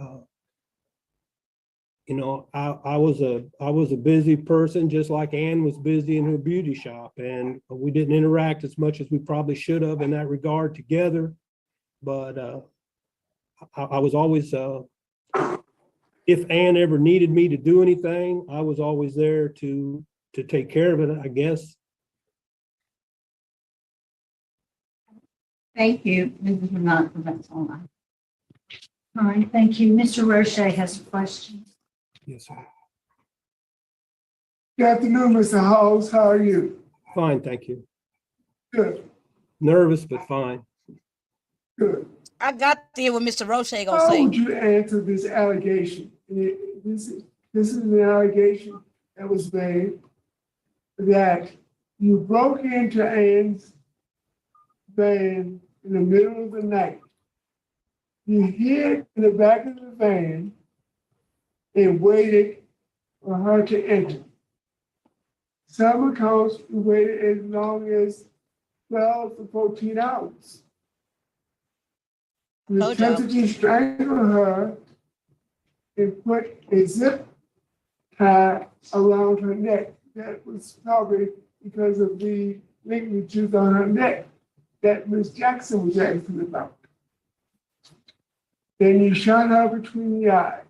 I was a busy person, just like Ann was busy in her beauty shop, and we didn't interact as much as we probably should have in that regard together. But I was always, if Ann ever needed me to do anything, I was always there to take care of it, I guess. Thank you, Mrs. Renata. That's all right. All right, thank you. Mr. Roche has a question. Yes, sir. Good afternoon, Mr. Hawes. How are you? Fine, thank you. Good, Nervous, but fine. good. I got to hear what Mr. Roche gonna How say. would you answer this allegation? This is an allegation that was made that you broke into Ann's van in the middle of the night. You hid in the back of the van and waited for her to enter. Some accounts you waited as long as 12 to 14 hours. You attempted to strangle her and put a zip tie around her neck. That was probably because of the linkages on her neck that Ms. Jackson was asking about. Then you shot her between the eyes.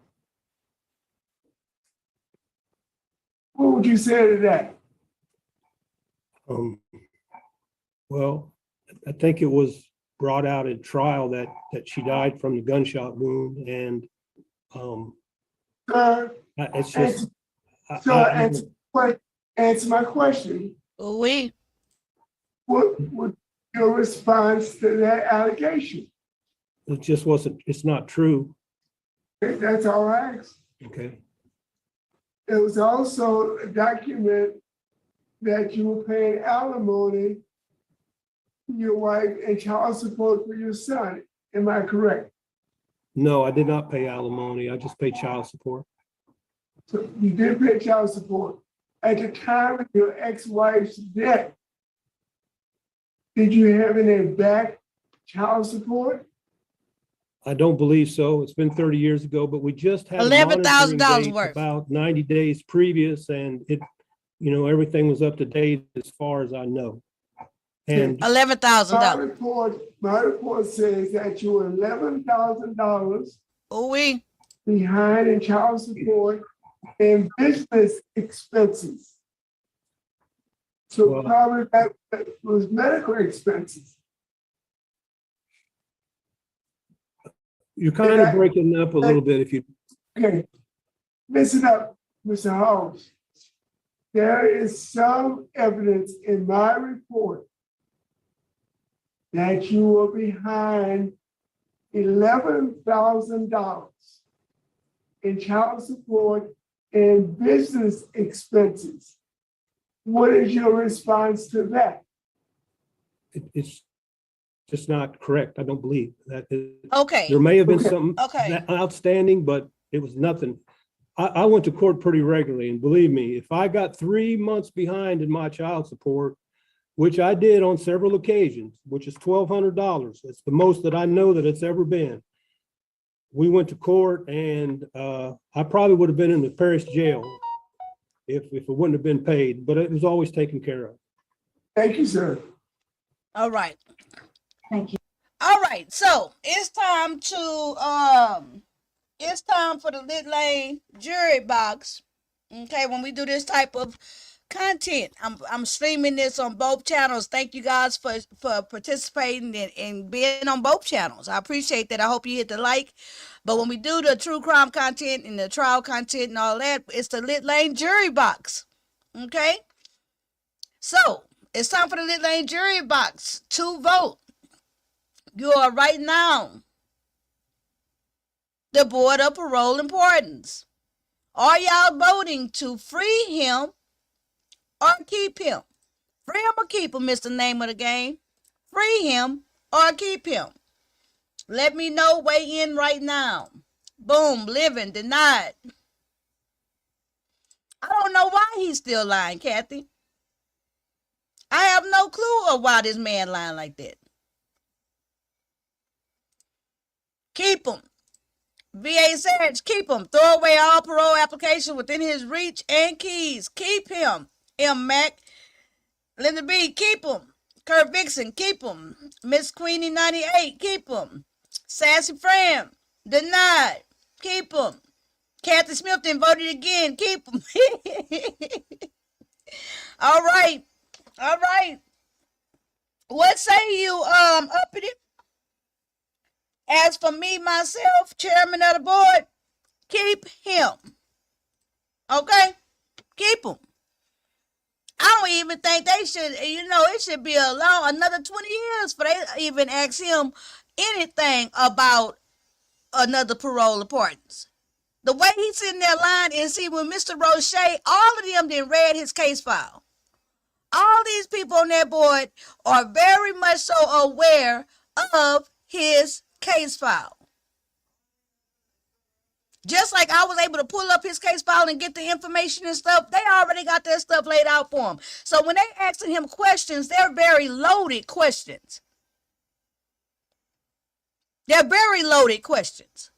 What would you say to that? Well, I think it was brought out at trial that she died from the gunshot wound, and it's just. Answer my question. Oui. What would your response to that allegation? It just wasn't. It's not true. That's all I asked. Okay. There was also a document that you were paying alimony to your wife and child support for your son. Am I correct? No, I did not pay alimony. I just paid child support. So you did pay child support. At the time of your ex-wife's death, did you have any back child support? I don't believe so. It's been 30 years ago, but we just had $11,000 worth. About 90 days previous, and everything was up to date as far as I know. And $11,000. My report says that you were $11,000 Oui. behind in child support and business expenses. So probably that was medical expenses. You're kind of breaking up a little bit if you. Okay, listen up, Mr. Hawes. There is some evidence in my report that you were behind $11,000 in child support and business expenses. What is your response to that? It's just not correct. I don't believe that. Okay. There may have been something outstanding, but it was nothing. I went to court pretty regularly, and believe me, if I got 3 months behind in my child support, which I did on several occasions, which is $1,200. It's the most that I know that it's ever been. We went to court, and I probably would have been in the parish jail if it wouldn't have been paid, but it was always taken care of. Thank you, sir. All right. Thank you. All right. So it's time for the Lit Lane jury box. Okay, when we do this type of content, I'm streaming this on both channels. Thank you guys for participating and being on both channels. I appreciate that. I hope you hit the like. But when we do the true crime content and the trial content and all that, it's the Lit Lane jury box. Okay? So it's time for the Lit Lane jury box to vote. You are right now the Board of Parole and Pardons. Are y'all voting to free him or keep him? Free him or keep him is the name of the game. Free him or keep him. Let me know. Weigh in right now. Boom. Living. Denied. I don't know why he's still lying, Kathy. I have no clue of why this man lying like that. Keep him. VA says keep him. Throw away all parole applications within his reach and keys. Keep him. M. Mac. Linda B. Keep him. Kurt Vixen. Keep him. Miss Queenie 98. Keep him. Sassy Fran. Denied. Keep him. Kathy Smithton voted again. Keep him. All right. All right. What say you, Uppity? As for me, myself, chairman of the board, keep him. Okay? Keep him. I don't even think they should, it should be another 20 years for they even ask him anything about another parole pardons. The way he's sitting there lying, and see, when Mr. Roche, all of them didn't read his case file. All these people on that board are very much so aware of his case file. Just like I was able to pull up his case file and get the information and stuff, they already got their stuff laid out for him. So when they asking him questions, they're very loaded questions. They're very loaded questions.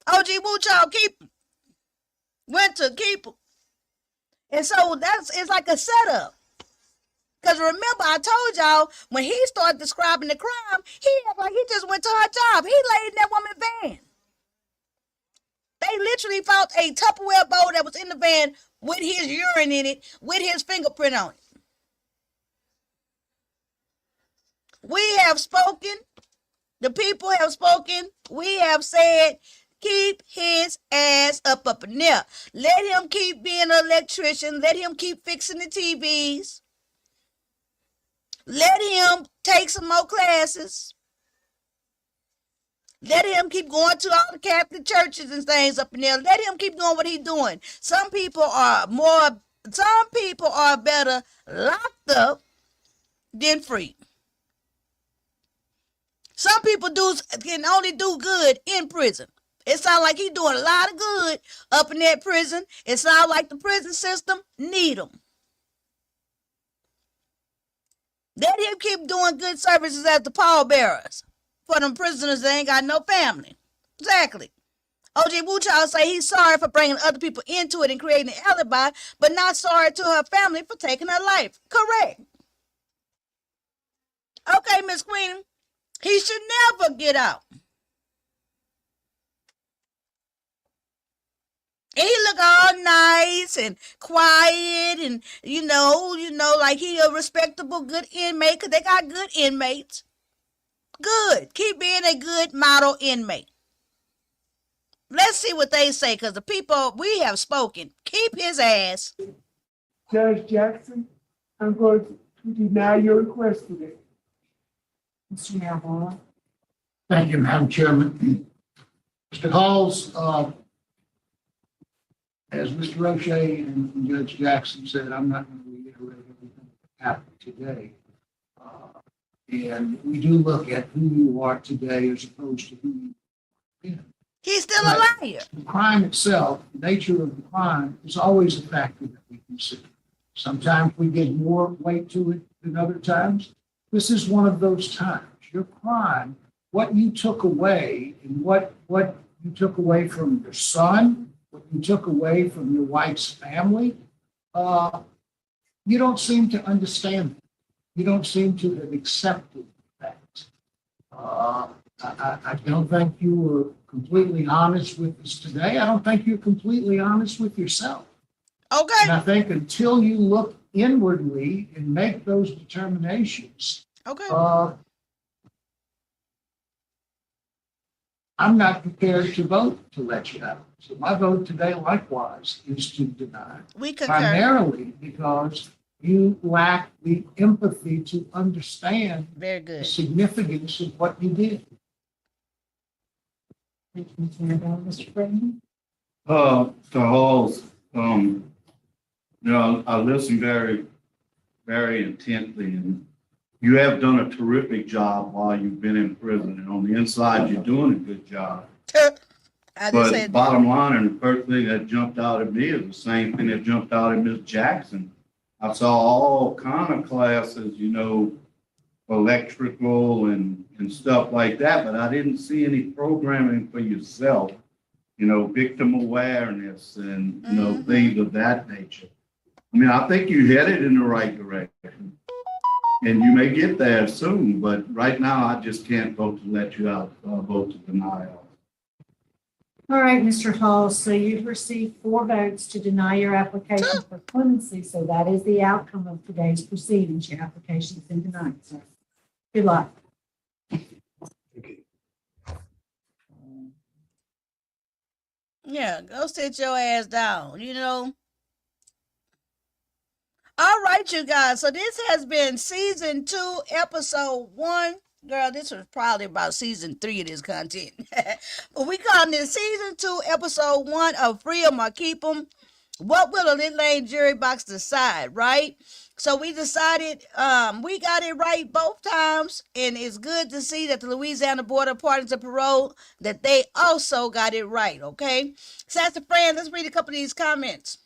OG Woo-Child, keep him. Winter, keep him. And so it's like a setup. Because remember, I told y'all, when he started describing the crime, he acted like he just went to her job. He laid in that woman's van. They literally found a Tupperware bowl that was in the van with his urine in it, with his fingerprint on it. We have spoken. The people have spoken. We have said, keep his ass up in there. Let him keep being an electrician. Let him keep fixing the TVs. Let him take some more classes. Let him keep going to all the Catholic churches and things up in there. Let him keep doing what he's doing. Some people are better locked up than free. Some people can only do good in prison. It sounds like he's doing a lot of good up in that prison. It sounds like the prison system need him. Let him keep doing good services as the pallbearers for them prisoners that ain't got no family. Exactly. OG Woo-Child say he's sorry for bringing other people into it and creating an alibi, but not sorry to her family for taking her life. Correct. Okay, Miss Queen, he should never get out. And he look all nice and quiet and, like he a respectable, good inmate, because they got good inmates. Good. Keep being a good model inmate. Let's see what they say, because the people, we have spoken. Keep his ass. Judge Jackson, I'm going to deny your request today. Mr. Mayor. Thank you, Madam Chairman. Mr. Halls, as Mr. Roche and Judge Jackson said, I'm not going to reiterate everything that happened today. And we do look at who you are today as opposed to who you are then. He's still a liar. The crime itself, the nature of the crime, is always a factor that we consider. Sometimes we give more weight to it, than other times. This is one of those times. Your crime, what you took away and what you took away from your son, what you took away from your wife's family, you don't seem to understand it. You don't seem to have accepted that. I don't think you were completely honest with us today. I don't think you're completely honest with yourself. Okay. And I think until you look inwardly and make those determinations, Okay. I'm not prepared to vote to let you out. So my vote today likewise is to deny. We concur. Primarily because you lack the empathy to understand Very the good. significance of what you did. Mr. President? To Halls, I listened very, very intently, and you have done a terrific job while you've been in prison, and on the inside, you're doing a good job. I just But said bottom line, and the first thing that jumped out at me is the same thing that jumped out at Ms. Jackson. I saw all kind of classes, electrical and stuff like that, but I didn't see any programming for yourself, victim awareness and, things of that nature. I mean, I think you headed in the right direction, and you may get there soon, but right now I just can't vote to let you out, vote to deny. All right, Mr. Hall, so you've received 4 votes to deny your application for clemency, so that is the outcome of today's proceedings. Your application has been denied, sir. Good luck. Yeah, go sit your ass down, All right, you guys. So this has been season 2, episode 1. Girl, this was probably about season 3 of this content. But we calling this season 2, episode 1 of Free 'em or Keep 'em. What will the Little Lane jury box decide, right? So we decided we got it right both times, and it's good to see that the Louisiana Board of Pardons and Parole, that they also got it right, okay? Sassy Fran, let's read a couple of these comments.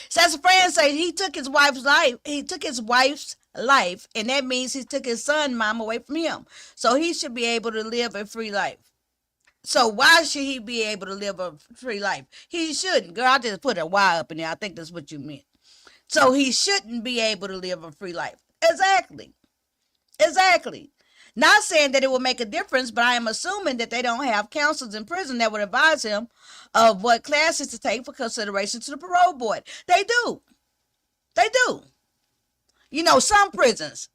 Sassy Fran says he took his wife's life. He took his wife's life, and that means he took his son, mom, away from him. So he should be able to live a free life. So why should he be able to live a free life? He shouldn't. Girl, I just put a Y up in there. I think that's what you meant. So he shouldn't be able to live a free life. Exactly. Not saying that it will make a difference, but I am assuming that they don't have counselors in prison that would advise him of what classes to take for consideration to the parole board. They do. Some prisons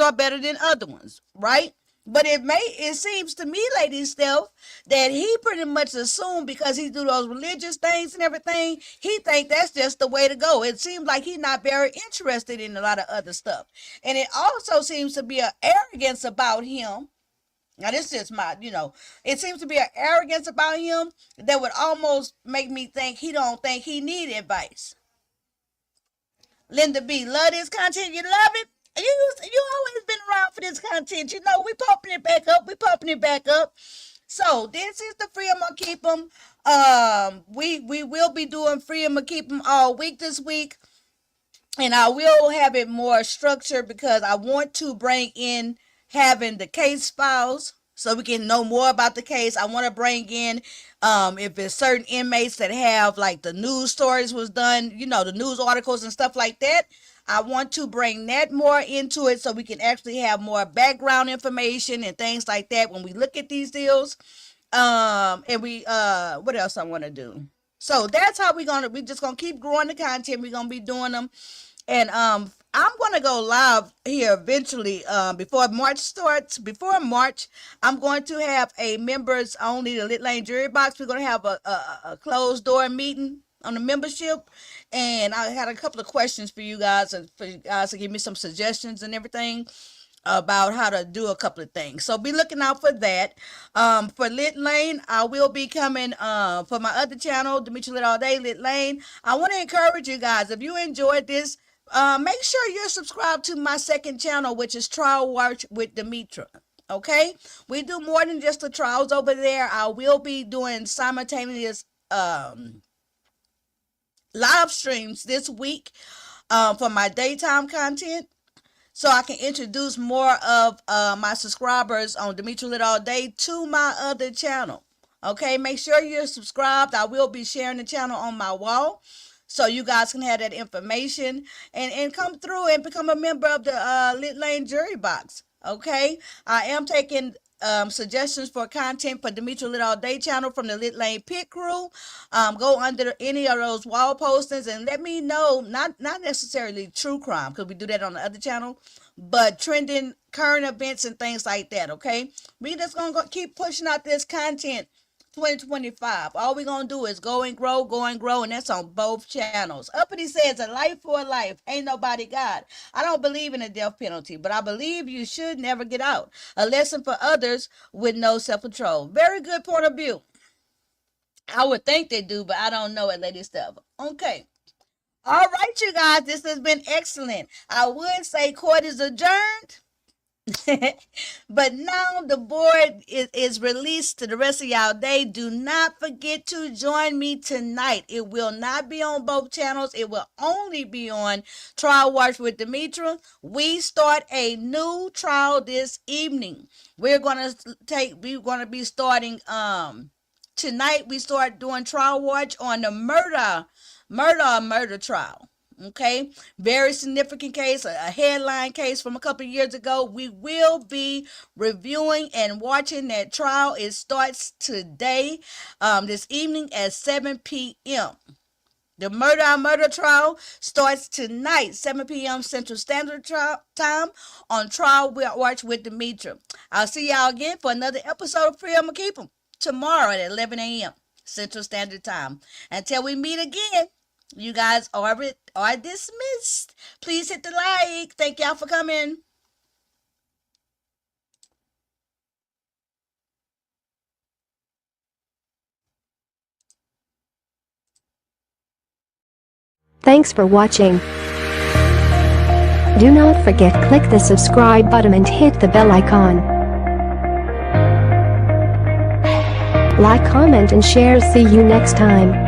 are better than other ones, right? But it seems to me, Lady Steph, that he pretty much assumed because he do those religious things and everything, he think that's just the way to go. It seems like he's not very interested in a lot of other stuff. And it also seems to be an arrogance about him. Now, this is it seems to be an arrogance about him that would almost make me think he don't think he need advice. Linda B, love this content. You love it? You always been around for this content. We pumping it back up. So this is the Free 'em or Keep 'em. We will be doing Free 'em or Keep 'em all week this week. And I will have it more structured because I want to bring in having the case files so we can know more about the case. I want to bring in if it's certain inmates that have like the news stories was done, the news articles and stuff like that. I want to bring that more into it so we can actually have more background information and things like that when we look at these deals. And we what else I want to do? So that's how we're just gonna keep growing the content. We're gonna be doing them. And I'm gonna go live here eventually. Before March starts, I'm going to have a members only the Lit Lane Jury Box. We're gonna have a closed door meeting on the membership, and I had a couple of questions for you guys and for you guys to give me some suggestions and everything about how to do a couple of things. So be looking out for that. For Lit Lane, I will be coming for my other channel, Demetri Lit All Day, Lit Lane. I want to encourage you guys, if you enjoyed this, make sure you're subscribed to my second channel, which is Trial Watch with Demetri. Okay? We do more than just the trials over there. I will be doing simultaneous live streams this week for my daytime content, so I can introduce more of my subscribers on Demetria Lit All Day to my other channel. Okay, make sure you're subscribed. I will be sharing the channel on my wall, so you guys can have that information and come through and become a member of the Lit Lane Jury Box. Okay, I am taking suggestions for content for Demetria Lit All Day channel from the Lit Lane Pit Crew. Go under any of those wall postings and let me know, not necessarily true crime, because we do that on the other channel, but trending current events and things like that. Okay, we just gonna keep pushing out this content 2025. All we're gonna do is go and grow, and that's on both channels. Uppity says, a life for a life, ain't nobody God. I don't believe in a death penalty, but I believe you should never get out. A lesson for others with no self-control. Very good point of view. I would think they do, but I don't know it, Lady Stella. Okay. All right, you guys, this has been excellent. I would say court is adjourned. But now the board is released to the rest of y'all day. Do not forget to join me tonight. It will not be on both channels. It will only be on Trial Watch with Demetria. We start a new trial this evening. We're gonna be starting tonight. We start doing Trial Watch on the murder trial. Okay, very significant case, a headline case from a couple of years ago. We will be reviewing and watching that trial. It starts today, this evening at 7 p.m. The murder trial starts tonight, 7 p.m. Central Standard Time on Trial Watch with Demetria. I'll see y'all again for another episode of Freedom Keep 'em tomorrow at 11 a.m. Central Standard Time. Until we meet again, you guys are dismissed. Please hit the like. Thank y'all for coming. Thanks for watching. Do not forget click the subscribe button and hit the bell icon. Like, comment and share. See you next time.